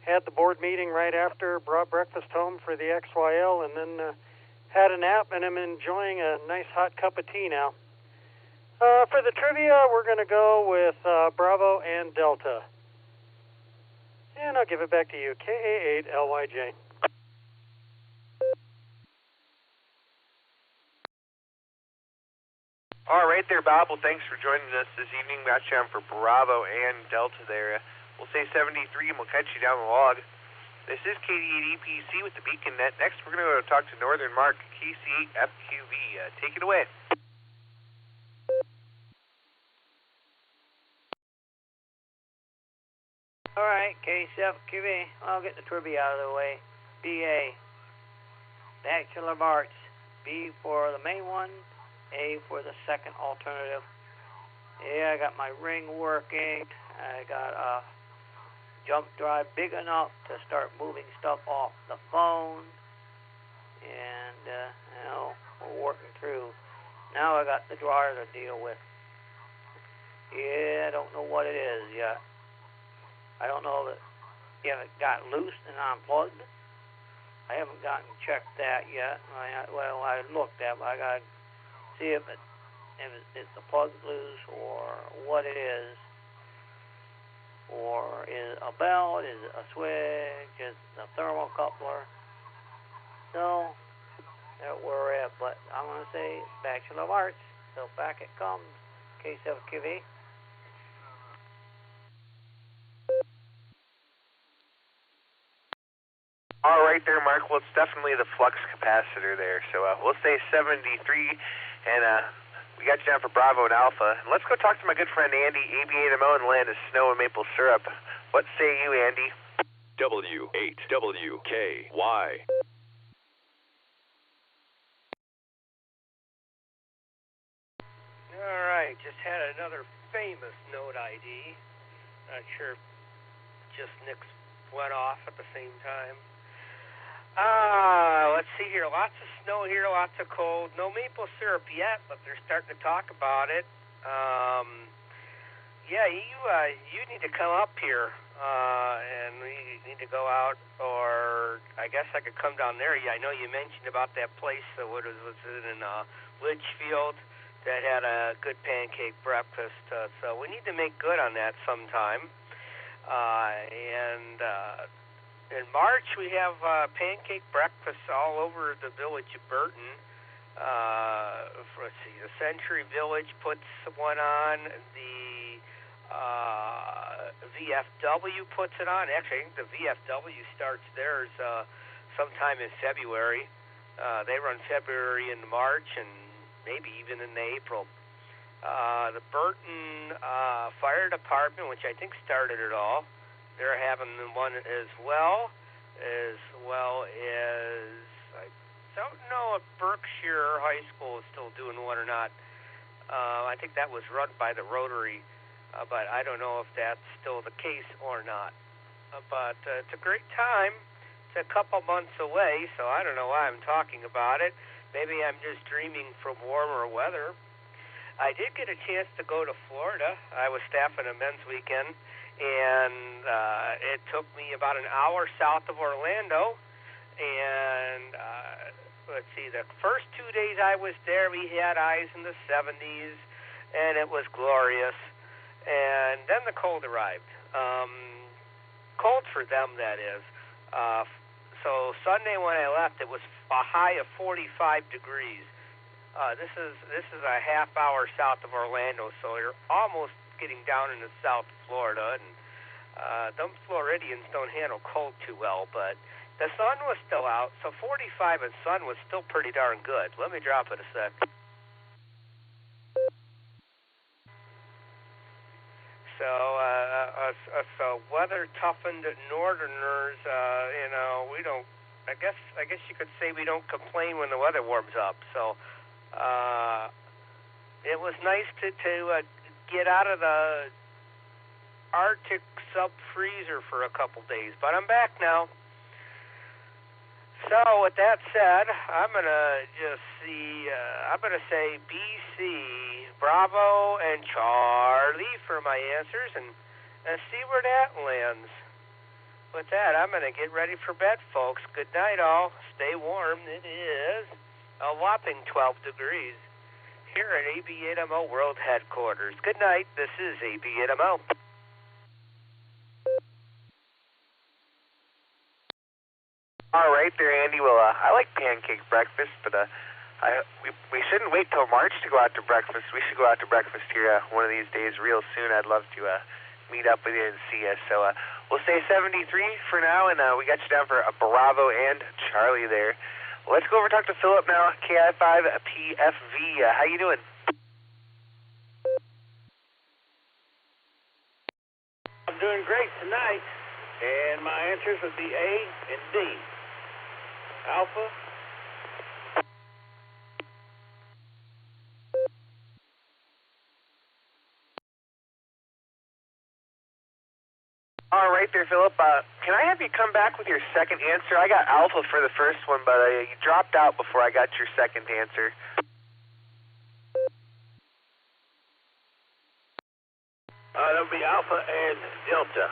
had the board meeting right after, brought breakfast home for the XYL, and then had a nap, and I'm enjoying a nice hot cup of tea now. For the trivia, we're going to go with Bravo and Delta. And I'll give it back to you, KA8LYJ. All right there, Bob. Well, thanks for joining us this evening. Got you on for Bravo and Delta there. We'll say 73, and we'll catch you down the log. This is KD8 EPC with the Beacon Net. Next, we're going to go talk to Northern Mark, KC8FQV. Take it away. All right, KC8FQV. I'll get the trivia out of the way. BA, Bachelor of Arts. B for the main one. A for the second alternative. Yeah, I got my ring working. I got a jump drive big enough to start moving stuff off the phone, and we're working through. Now I got the dryer to deal with. Yeah, I don't know what it is yet. I don't know if it got loose and unplugged. I haven't gotten checked that yet. I looked at it, but I got to see if the plug's loose or what it is. Or is it a belt? Is it a switch? Is it a thermocoupler? So, that's where we're at. But I'm going to say Bachelor of Arts. So back it comes. K7QV. All right there, Mark. Well, it's definitely the flux capacitor there. So we'll say 73, and We got you down for Bravo and Alpha. And let's go talk to my good friend Andy, AB8MO in the land of snow and maple syrup. What say you, Andy? W8WKY. All right, just had another famous Node ID. Not sure if just Nick's went off at the same time. Let's see here. Lots of snow here, lots of cold. No maple syrup yet, but they're starting to talk about it. Yeah, you need to come up here, and we need to go out, or I guess I could come down there. Yeah, I know you mentioned about that place that was it in Litchfield that had a good pancake breakfast. So we need to make good on that sometime. In March, we have pancake breakfasts all over the village of Burton. Let's see, the Century Village puts one on. The VFW puts it on. Actually, I think the VFW starts theirs sometime in February. They run February and March and maybe even in April. The Burton Fire Department, which I think started it all, they're having one as well as I don't know if Berkshire High School is still doing one or not. I think that was run by the Rotary, but I don't know if that's still the case or not. But it's a great time. It's a couple months away, so I don't know why I'm talking about it. Maybe I'm just dreaming from warmer weather. I did get a chance to go to Florida. I was staffing a men's weekend, and it took me about an hour south of Orlando. And let's see, the first 2 days I was there, we had highs in the 70s, and it was glorious. And then the cold arrived. Cold for them, that is. So Sunday when I left, it was a high of 45 degrees. This is a half hour south of Orlando, so you're almost getting down into South Florida, and them Floridians don't handle cold too well, but the sun was still out, so 45 and sun was still pretty darn good. Let me drop it a sec. So weather toughened Northerners, we don't. I guess you could say we don't complain when the weather warms up. So it was nice to get out of the Arctic sub-freezer for a couple days, but I'm back now. So with that said, I'm gonna say BC, Bravo, and Charlie for my answers, and see where that lands. With that, I'm gonna get ready for bed, folks. Good night, all. Stay warm. It is a whopping 12 degrees here at AB8MO World Headquarters. Good night. This is AB8MO. All right there, Andy. Well, I like pancake breakfast, but we shouldn't wait till March to go out to breakfast. We should go out to breakfast here one of these days real soon. I'd love to meet up with you and see you. So we'll say 73 for now, and we got you down for a Bravo and Charlie there. Let's go over and talk to Philip now, KI5PFV. How you doing? I'm doing great tonight, and my answers would be A and D. Alpha. All right there, Philip. Can I have you come back with your second answer? I got Alpha for the first one, but you dropped out before I got your second answer. That'll be Alpha and Delta.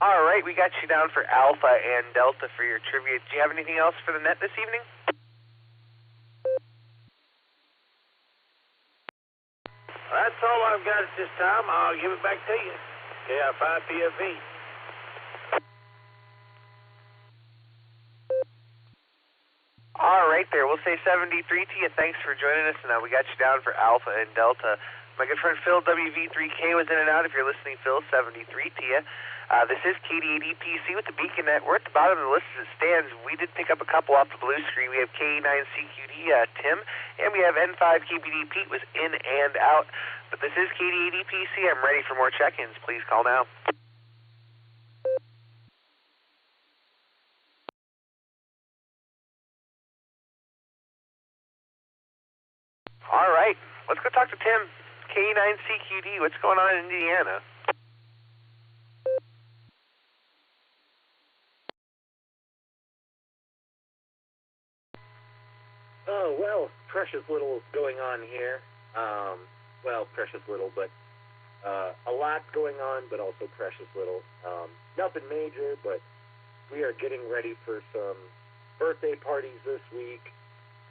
All right, we got you down for Alpha and Delta for your trivia. Do you have anything else for the net this evening? That's all I've got at this time. I'll give it back to you. KI5PFV. All right there. We'll say 73 to you. Thanks for joining us. And we got you down for Alpha and Delta. My good friend Phil, WV3K, was in and out. If you're listening, Phil, 73 to you. This is KD80PC with the BeaconNet. We're at the bottom of the list as it stands. We did pick up a couple off the blue screen. We have K9CQD, Tim, and we have N5KBD Pete was in and out. But this is KD80PC. I'm ready for more check-ins. Please call now. All right, let's go talk to Tim. K9CQD, what's going on in Indiana? Oh, well, precious little going on here. Well, precious little, but a lot going on, but also precious little. Nothing major, but we are getting ready for some birthday parties this week.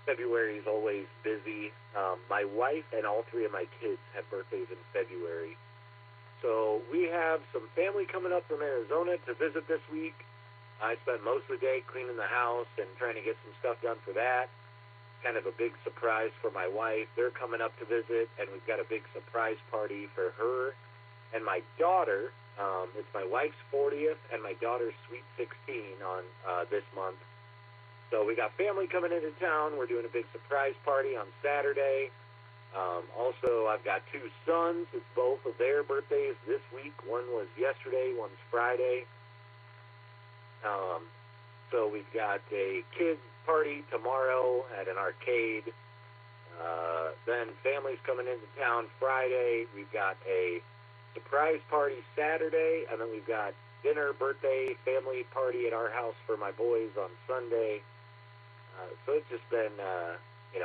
February is always busy. My wife and all three of my kids have birthdays in February. So we have some family coming up from Arizona to visit this week. I spent most of the day cleaning the house and trying to get some stuff done for that. Kind of a big surprise for my wife. They're coming up to visit, and we've got a big surprise party for her and my daughter. It's my wife's 40th and my daughter's sweet 16 on this month. So we got family coming into town. We're doing a big surprise party on Saturday. Also, I've got two sons. It's both of their birthdays this week. One was yesterday, one's Friday. So we've got a kid party tomorrow at an arcade. Then family's coming into town Friday. We've got a surprise party Saturday, and then we've got dinner, birthday, family party at our house for my boys on Sunday. So it's just been,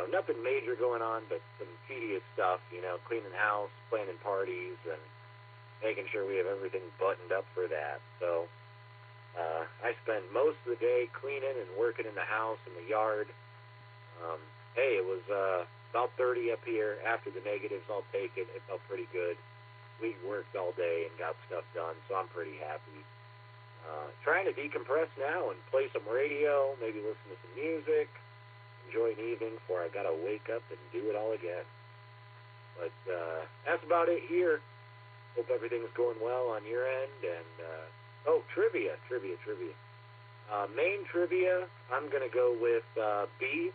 nothing major going on, but some tedious stuff, cleaning the house, planning parties, and making sure we have everything buttoned up for that. So I spend most of the day cleaning and working in the house and the yard. Hey, it was about 30 up here. After the negatives, I'll take it. It felt pretty good. We worked all day and got stuff done, so I'm pretty happy. Trying to decompress now and play some radio, maybe listen to some music, enjoy an evening before I gotta wake up and do it all again. But that's about it here. Hope everything's going well on your end. And trivia. Main trivia, I'm gonna go with B,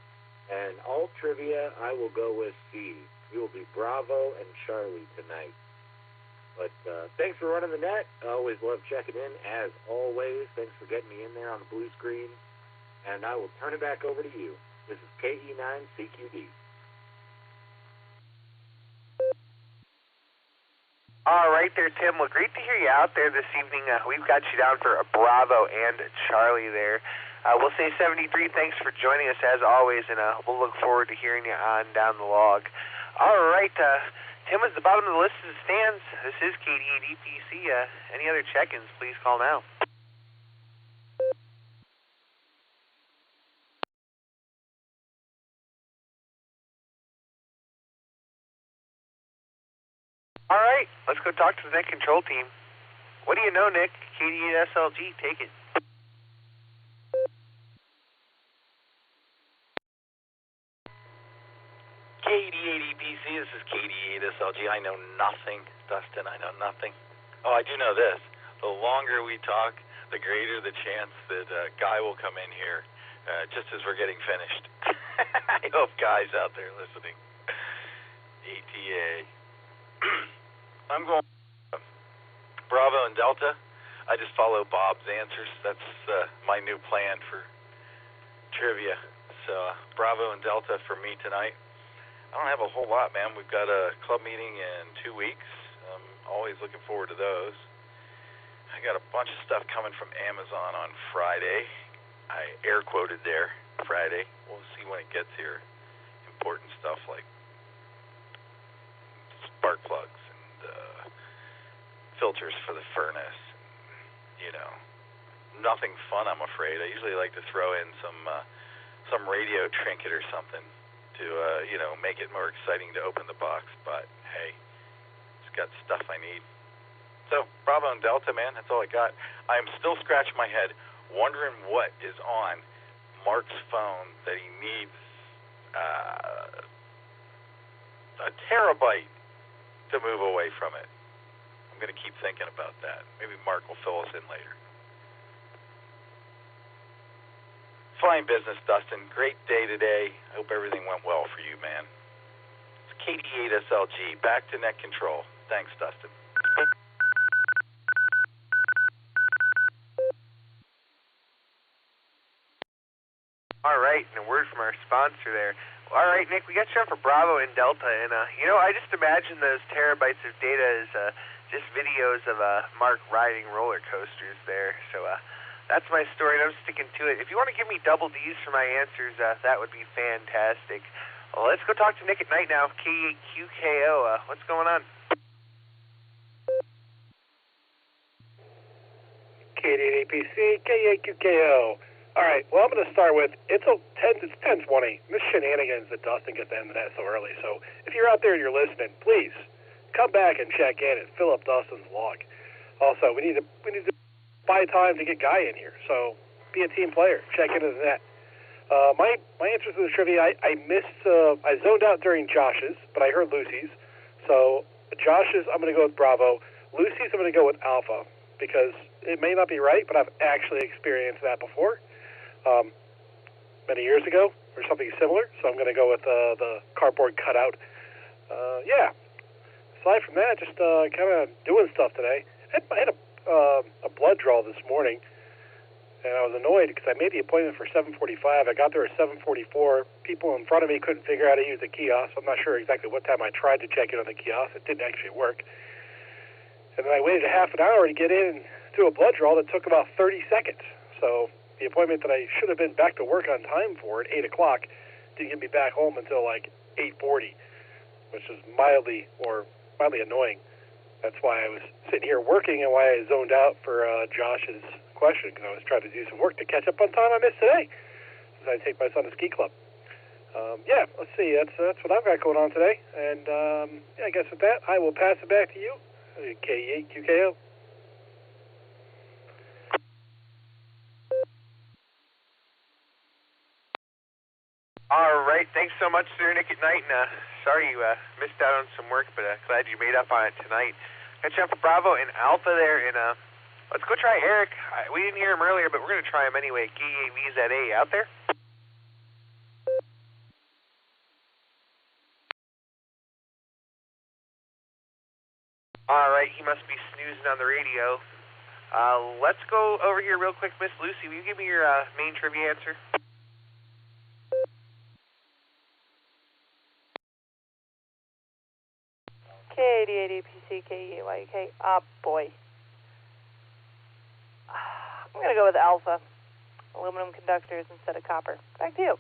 and alt trivia, I will go with C. We will be Bravo and Charlie tonight. But thanks for running the net. I always love checking in, as always. Thanks for getting me in there on the blue screen. And I will turn it back over to you. This is KE9CQD. All right there, Tim. Well, great to hear you out there this evening. We've got you down for a Bravo and Charlie there. We'll say 73. Thanks for joining us, as always, and we'll look forward to hearing you on down the log. All right, Tim is the bottom of the list as it stands. This is KD80PC. Any other check-ins, please call now. All right, let's go talk to the net control team. What do you know, Nick? KD8SLG, take it. KD80PC, this is KD8SLG. I know nothing, Dustin. I know nothing. Oh, I do know this. The longer we talk, the greater the chance that Guy will come in here just as we're getting finished. I hope Guy's out there listening. ATA. I'm going Bravo and Delta. I just follow Bob's answers. That's my new plan for trivia. So Bravo and Delta for me tonight. I don't have a whole lot, man. We've got a club meeting in 2 weeks. I'm always looking forward to those. I got a bunch of stuff coming from Amazon on Friday. I air quoted there, Friday. We'll see when it gets here. Important stuff like spark plugs and filters for the furnace. Nothing fun, I'm afraid. I usually like to throw in some radio trinket or something to make it more exciting to open the box, but hey, it's got stuff I need. So Bravo and Delta, man, that's all I got. I'm still scratching my head wondering what is on Mark's phone that he needs a terabyte to move away from it. I'm going to keep thinking about that. Maybe Mark will fill us in later. Fine business, Dustin. Great day today. I hope everything went well for you, man. It's KD8SLG. Back to net control. Thanks, Dustin. All right, and a word from our sponsor there. All right, Nick, we got you on for Bravo and Delta, and I just imagine those terabytes of data as just videos of Mark riding roller coasters there. So that's my story, and I'm sticking to it. If you want to give me double D's for my answers, that would be fantastic. Well, let's go talk to Nick at night now. K8QKO, what's going on? K88PC, K8QKO. All right, well, I'm going to start with, it's 10:20. This shenanigans that Dustin gets to end the net so early. So if you're out there and you're listening, please come back and check in and fill up Dustin's log. Also, we need to buy time to get Guy in here. So be a team player. Check into the net. My answers to the trivia, I zoned out during Josh's, but I heard Lucy's. So Josh's, I'm going to go with Bravo. Lucy's, I'm going to go with Alpha, because it may not be right, but I've actually experienced that before. Many years ago, or something similar, so I'm going to go with the cardboard cutout. Yeah. Aside from that, just kind of doing stuff today. I had a blood draw this morning, and I was annoyed because I made the appointment for 7:45. I got there at 7:44. People in front of me couldn't figure out how to use the kiosk. I'm not sure exactly what time I tried to check in on the kiosk. It didn't actually work. And then I waited a half an hour to get in and do a blood draw that took about 30 seconds. So the appointment that I should have been back to work on time for at 8 o'clock didn't get me back home until like 8:40, which is mildly annoying. That's why I was sitting here working and why I zoned out for Josh's question, because I was trying to do some work to catch up on time I missed today as I take my son to ski club. Yeah, let's see. That's what I've got going on today. And yeah, I guess with that, I will pass it back to you, K8QKO. All right, thanks so much, sir, Nick at night, and sorry you missed out on some work, but glad you made up on it tonight. Got you up for Bravo and Alpha there, and let's go try Eric. We didn't hear him earlier, but we're going to try him anyway. KAVZA out there? All right, he must be snoozing on the radio. Let's go over here real quick, Miss Lucy. Will you give me your main trivia answer? K88APC, KEAYK. Boy. I'm going to go with Alpha. Aluminum conductors instead of copper. Back to you.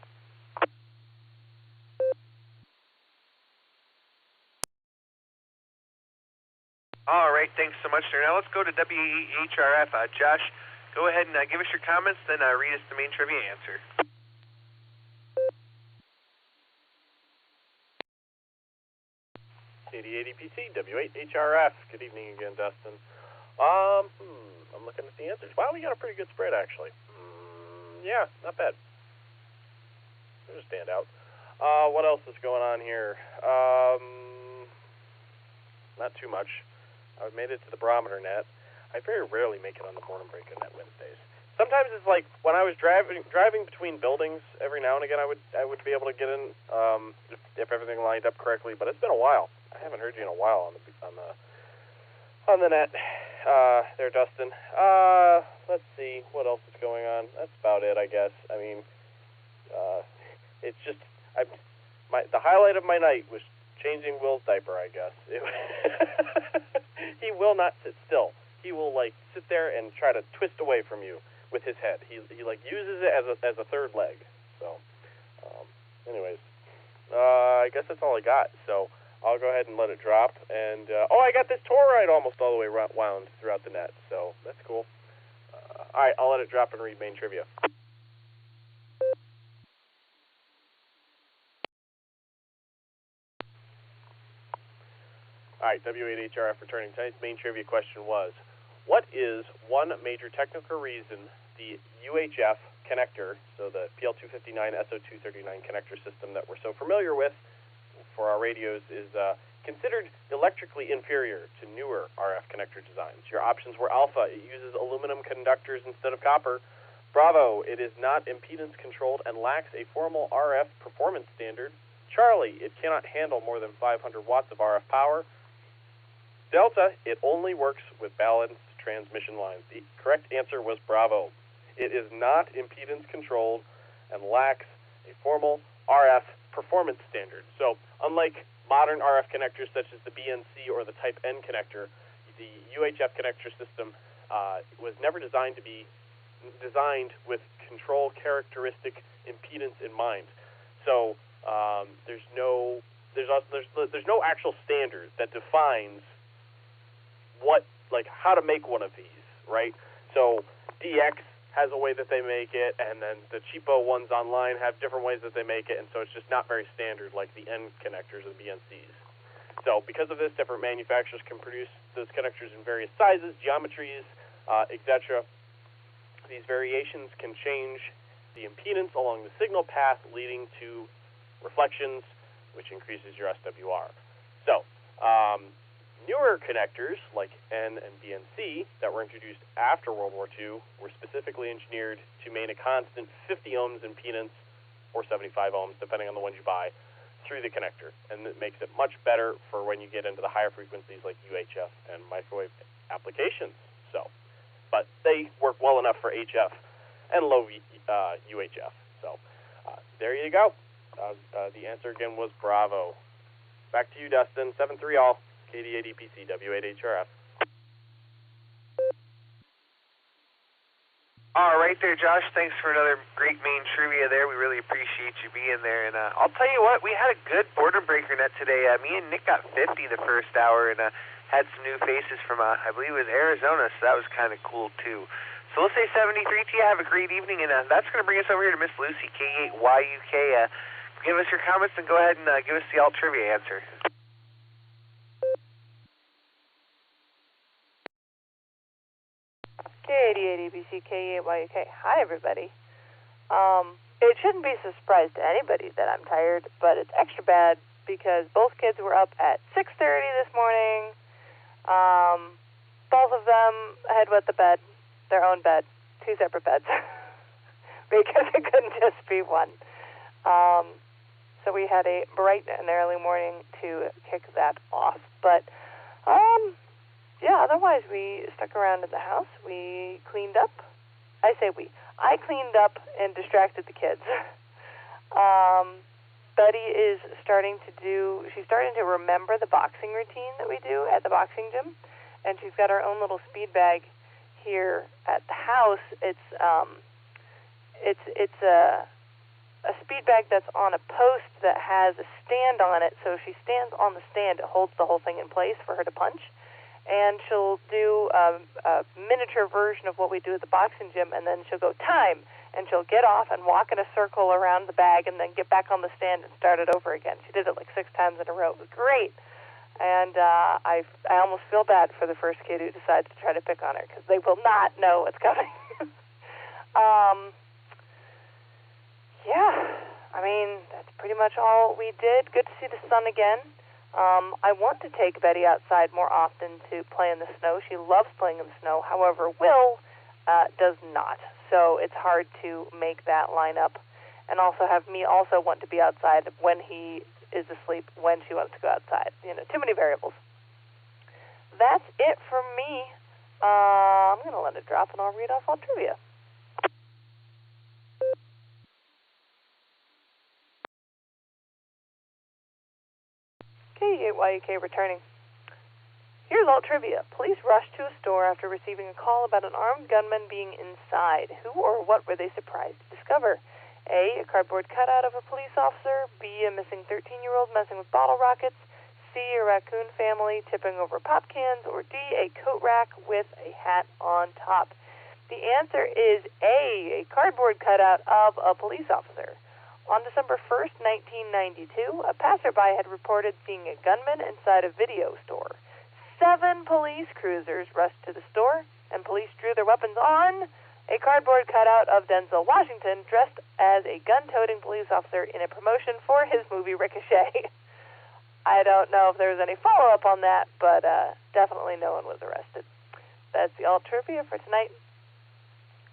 All right, thanks so much, sir. Now let's go to WHRF. Josh, go ahead and give us your comments, then read us the main trivia answer. KD80PC, W8HRF. Good evening again, Dustin. I'm looking at the answers. Wow, we got a pretty good spread, actually. Yeah, not bad. There's a standout. What else is going on here? Not too much. I made it to the barometer net. I very rarely make it on the morning break on net Wednesdays. Sometimes it's like when I was driving between buildings. Every now and again, I would be able to get in if everything lined up correctly. But it's been a while. I haven't heard you in a while on the net. There, Dustin. Let's see what else is going on. That's about it, I guess. I mean, it's just the highlight of my night was changing Will's diaper, I guess. He will not sit still. He will like sit there and try to twist away from you with his head. He like uses it as a third leg. So, anyways, I guess that's all I got. So I'll go ahead and let it drop. And I got this toroid almost all the way wound throughout the net. So that's cool. All right, I'll let it drop and read main trivia. All right, W8HRF returning. Tonight's main trivia question was, what is one major technical reason the UHF connector, so the PL259 SO239 connector system that we're so familiar with for our radios, is considered electrically inferior to newer RF connector designs. Your options were Alpha, it uses aluminum conductors instead of copper. Bravo, it is not impedance controlled and lacks a formal RF performance standard. Charlie, it cannot handle more than 500 watts of RF power. Delta, it only works with balanced transmission lines. The correct answer was Bravo. It is not impedance controlled and lacks a formal RF performance standard. So, unlike modern RF connectors such as the BNC or the Type N connector, the UHF connector system was never designed to be designed with control characteristic impedance in mind. So there's no actual standard that defines how to make one of these, right? So DX has a way that they make it, and then the cheapo ones online have different ways that they make it, and so it's just not very standard like the N connectors or the BNCs. So because of this, different manufacturers can produce those connectors in various sizes, geometries, etc. These variations can change the impedance along the signal path, leading to reflections, which increases your SWR. So newer connectors like N and BNC that were introduced after World War II were specifically engineered to maintain a constant 50 ohms impedance or 75 ohms, depending on the ones you buy, through the connector. And it makes it much better for when you get into the higher frequencies like UHF and microwave applications. But they work well enough for HF and low UHF. So there you go. The answer again was Bravo. Back to you, Dustin. 7-3 all. KD8EPC, W8HRF. All right there, Josh. Thanks for another great main trivia there. We really appreciate you being there. And I'll tell you what, we had a good border breaker net today. Me and Nick got 50 the first hour and had some new faces from, I believe it was Arizona, so that was kind of cool, too. So let's say 73 to you. Have a great evening. And that's going to bring us over here to Miss Lucy, K8YUK. Give us your comments and go ahead and give us the alt trivia answer. K88ABC, K8YUK. Hi, everybody. It shouldn't be a surprise to anybody that I'm tired, but it's extra bad because both kids were up at 6:30 this morning. Both of them had wet the bed, their own bed, 2 separate beds, because it couldn't just be one. So we had a bright and early morning to kick that off. But yeah, otherwise we stuck around in the house. We cleaned up. I say we. I cleaned up and distracted the kids. Betty is starting to remember the boxing routine that we do at the boxing gym, and she's got her own little speed bag here at the house. It's a speed bag that's on a post that has a stand on it, so if she stands on the stand, it holds the whole thing in place for her to punch. And she'll do a miniature version of what we do at the boxing gym, and then she'll go time, and she'll get off and walk in a circle around the bag and then get back on the stand and start it over again. She did it like 6 times in a row. It was great. And I almost feel bad for the first kid who decides to try to pick on her because they will not know what's coming. Yeah, I mean, that's pretty much all we did. Good to see the sun again. I want to take Betty outside more often to play in the snow. She loves playing in the snow. However, Will does not. So it's hard to make that line up. And also have me also want to be outside when he is asleep, when she wants to go outside. Too many variables. That's it for me. I'm going to let it drop and I'll read off all trivia. K8YUK returning. Here's all trivia. Police rushed to a store after receiving a call about an armed gunman being inside. Who or what were they surprised to discover? A cardboard cutout of a police officer. B, a missing 13-year-old messing with bottle rockets. C, a raccoon family tipping over pop cans. Or D, a coat rack with a hat on top. The answer is A cardboard cutout of a police officer. On December 1st, 1992, a passerby had reported seeing a gunman inside a video store. 7 police cruisers rushed to the store, and police drew their weapons on a cardboard cutout of Denzel Washington dressed as a gun-toting police officer in a promotion for his movie Ricochet. I don't know if there's any follow-up on that, but definitely no one was arrested. That's the alt trivia for tonight.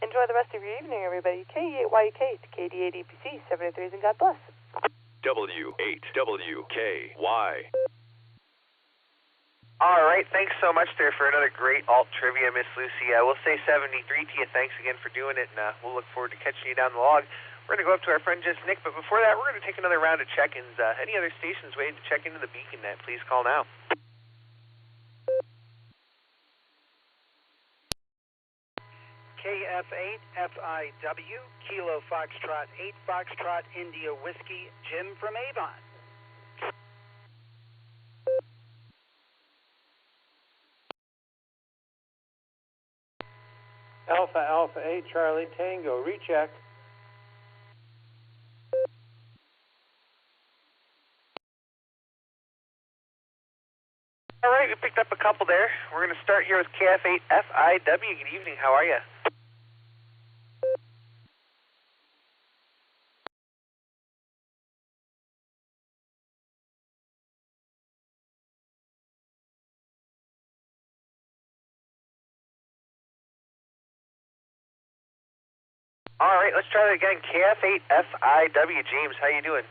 Enjoy the rest of your evening, everybody. K8YK to KD8EPC 73s, and God bless. W8WKY. All right, thanks so much there for another great alt trivia, Miss Lucy. We'll say 73 to you. Thanks again for doing it, and we'll look forward to catching you down the log. We're going to go up to our friend Just Nick, but before that, we're going to take another round of check-ins. Any other stations waiting to check into the beacon net, please call now. KF8FIW, Kilo Foxtrot 8 Foxtrot India Whiskey, Jim from Avon. Alpha Alpha 8 Charlie Tango, recheck. All right, we picked up a couple there. We're going to start here with KF8FIW. Good evening, how are you? All right, let's try that again. KF8FIW. James, how you doing?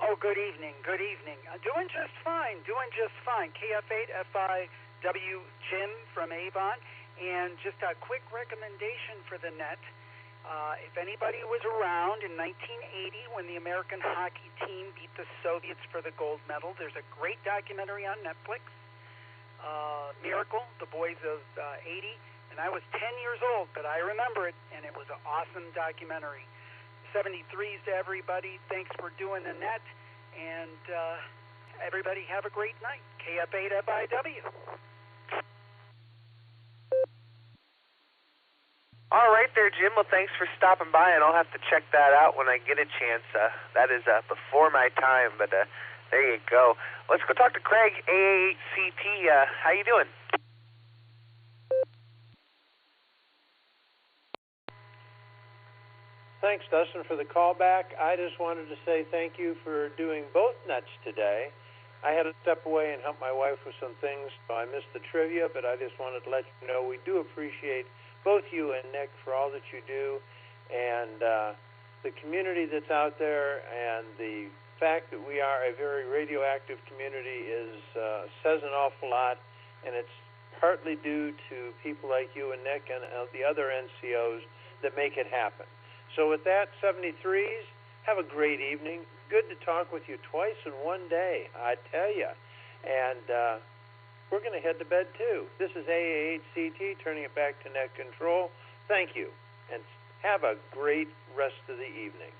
Oh, good evening, good evening. Doing just fine, KF8FIW, Jim from Avon. And just a quick recommendation for the net. If anybody was around in 1980 when the American hockey team beat the Soviets for the gold medal, there's a great documentary on Netflix, Miracle, the boys of 80. And I was 10 years old, but I remember it, and it was an awesome documentary. 73s to everybody. Thanks for doing the net, and everybody have a great night. KF8FIW. All right there, Jim. Well, thanks for stopping by, and I'll have to check that out when I get a chance. That is before my time, but there you go. Let's go talk to Craig, AA8CT. How you doing? Thanks, Dustin, for the call back. I just wanted to say thank you for doing both nets today. I had to step away and help my wife with some things, so I missed the trivia, but I just wanted to let you know we do appreciate both you and Nick for all that you do, and the community that's out there, and the fact that we are a very radioactive community says an awful lot, and it's partly due to people like you and Nick and the other NCOs that make it happen. So with that, 73s, have a great evening. Good to talk with you twice in one day, I tell you. And we're going to head to bed, too. This is AA8CT, turning it back to net control. Thank you, and have a great rest of the evening.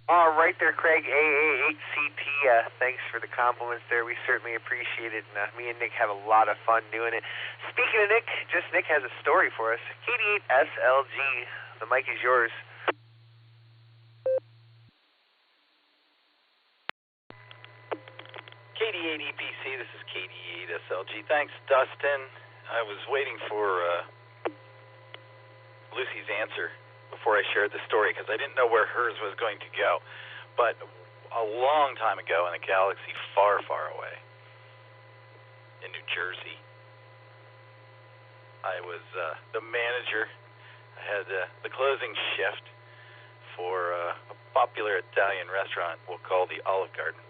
All right there, Craig, AA8CT. Thanks for the compliments there. We certainly appreciate it, and me and Nick have a lot of fun doing it. Speaking of Nick, Just Nick has a story for us. KD8SLG, the mic is yours. KD8EPC, this is KD8SLG. Thanks, Dustin. I was waiting for Lucy's answer before I shared the story, because I didn't know where hers was going to go. But a long time ago in a galaxy far, far away, in New Jersey, I was the manager. I had the closing shift for a popular Italian restaurant we'll call the Olive Garden.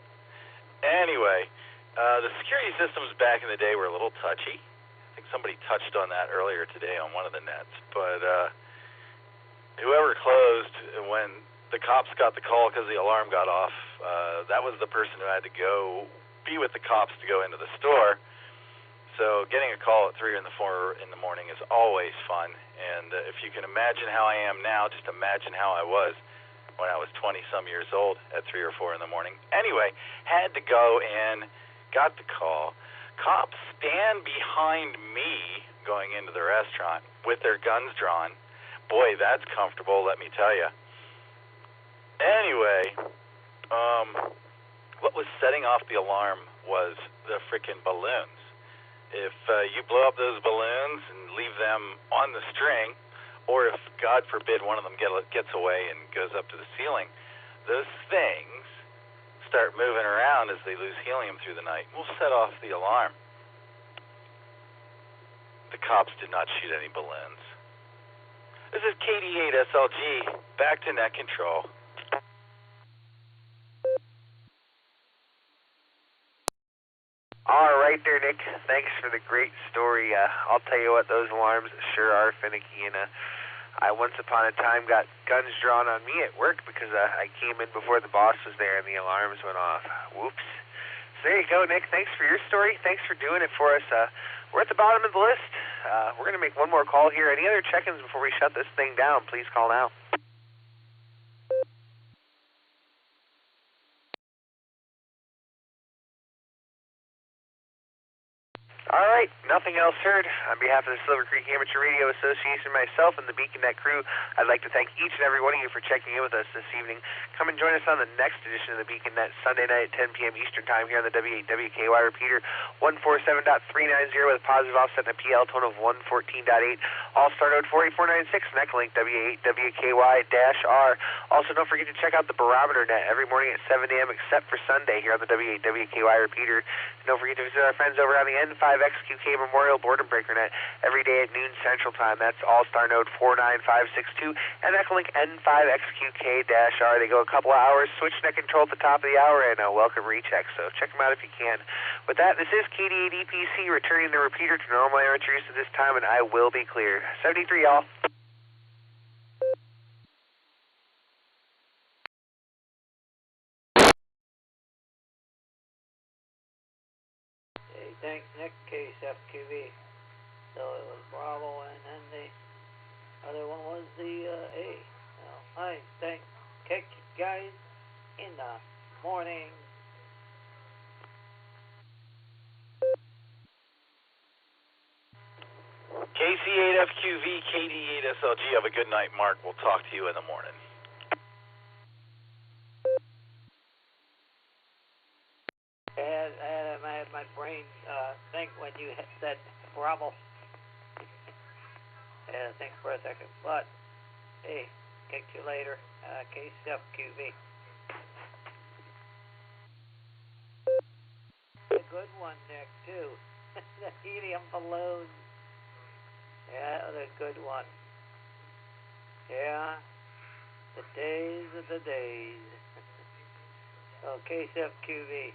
Anyway, the security systems back in the day were a little touchy. I think somebody touched on that earlier today on one of the nets, but whoever closed when the cops got the call because the alarm got off, that was the person who had to go be with the cops to go into the store. So getting a call at 3 in the morning is always fun. And if you can imagine how I am now, just imagine how I was when I was 20-some years old at 3 or 4 in the morning. Anyway, had to go in, got the call. Cops stand behind me going into the restaurant with their guns drawn. Boy, that's comfortable, let me tell you. Anyway, what was setting off the alarm was the frickin' balloons. if you blow up those balloons and leave them on the string, or if, God forbid, one of them gets away and goes up to the ceiling, those things start moving around as they lose helium through the night. We'll set off the alarm. The cops did not shoot any balloons. This is KD8SLG, back to net control. All right there, Nick. Thanks for the great story. I'll tell you what, those alarms sure are finicky. And I once upon a time got guns drawn on me at work because I came in before the boss was there and the alarms went off. Whoops. So there you go, Nick. Thanks for your story. Thanks for doing it for us. We're at the bottom of the list. We're going to make one more call here. Any other check-ins before we shut this thing down? Please call now. All right, nothing else heard. On behalf of the Silvercreek Amateur Radio Association, myself, and the BeaconNet crew, I'd like to thank each and every one of you for checking in with us this evening. Come and join us on the next edition of the BeaconNet, Sunday night at 10 p.m. Eastern Time here on the W8WKY repeater, 147.390 with a positive offset and a PL tone of 114.8. Allstar Node 48496 and Echolink W8WKY-R. Also, don't forget to check out the Barometer Net every morning at 7 a.m. except for Sunday here on the W8WKY repeater. And don't forget to visit our friends over on the N5XQK Memorial Board and Breaker Net every day at noon Central Time. That's Allstar Node 49562 and Echolink N5XQK-R. They go a couple of hours, switch net control at the top of the hour, and a welcome recheck. So check them out if you can. With that, this is KD8EPC returning the repeater to normal amateur use at this time, and I will be clear. 73, y'all. Thanks, Nick, case FQV. So it was Bravo, and then the other one was the A. Well, I thanks. Catch you guys in the morning. KC8FQV, KD8SLG. Have a good night, Mark. We'll talk to you in the morning. I had my brain think when you said Bravo. I had to think for a second. But, hey, catch you later. KCFQV. A good one, Nick, too. The helium balloons. Yeah, that was a good one. Yeah, the days of the days. So, KCFQV.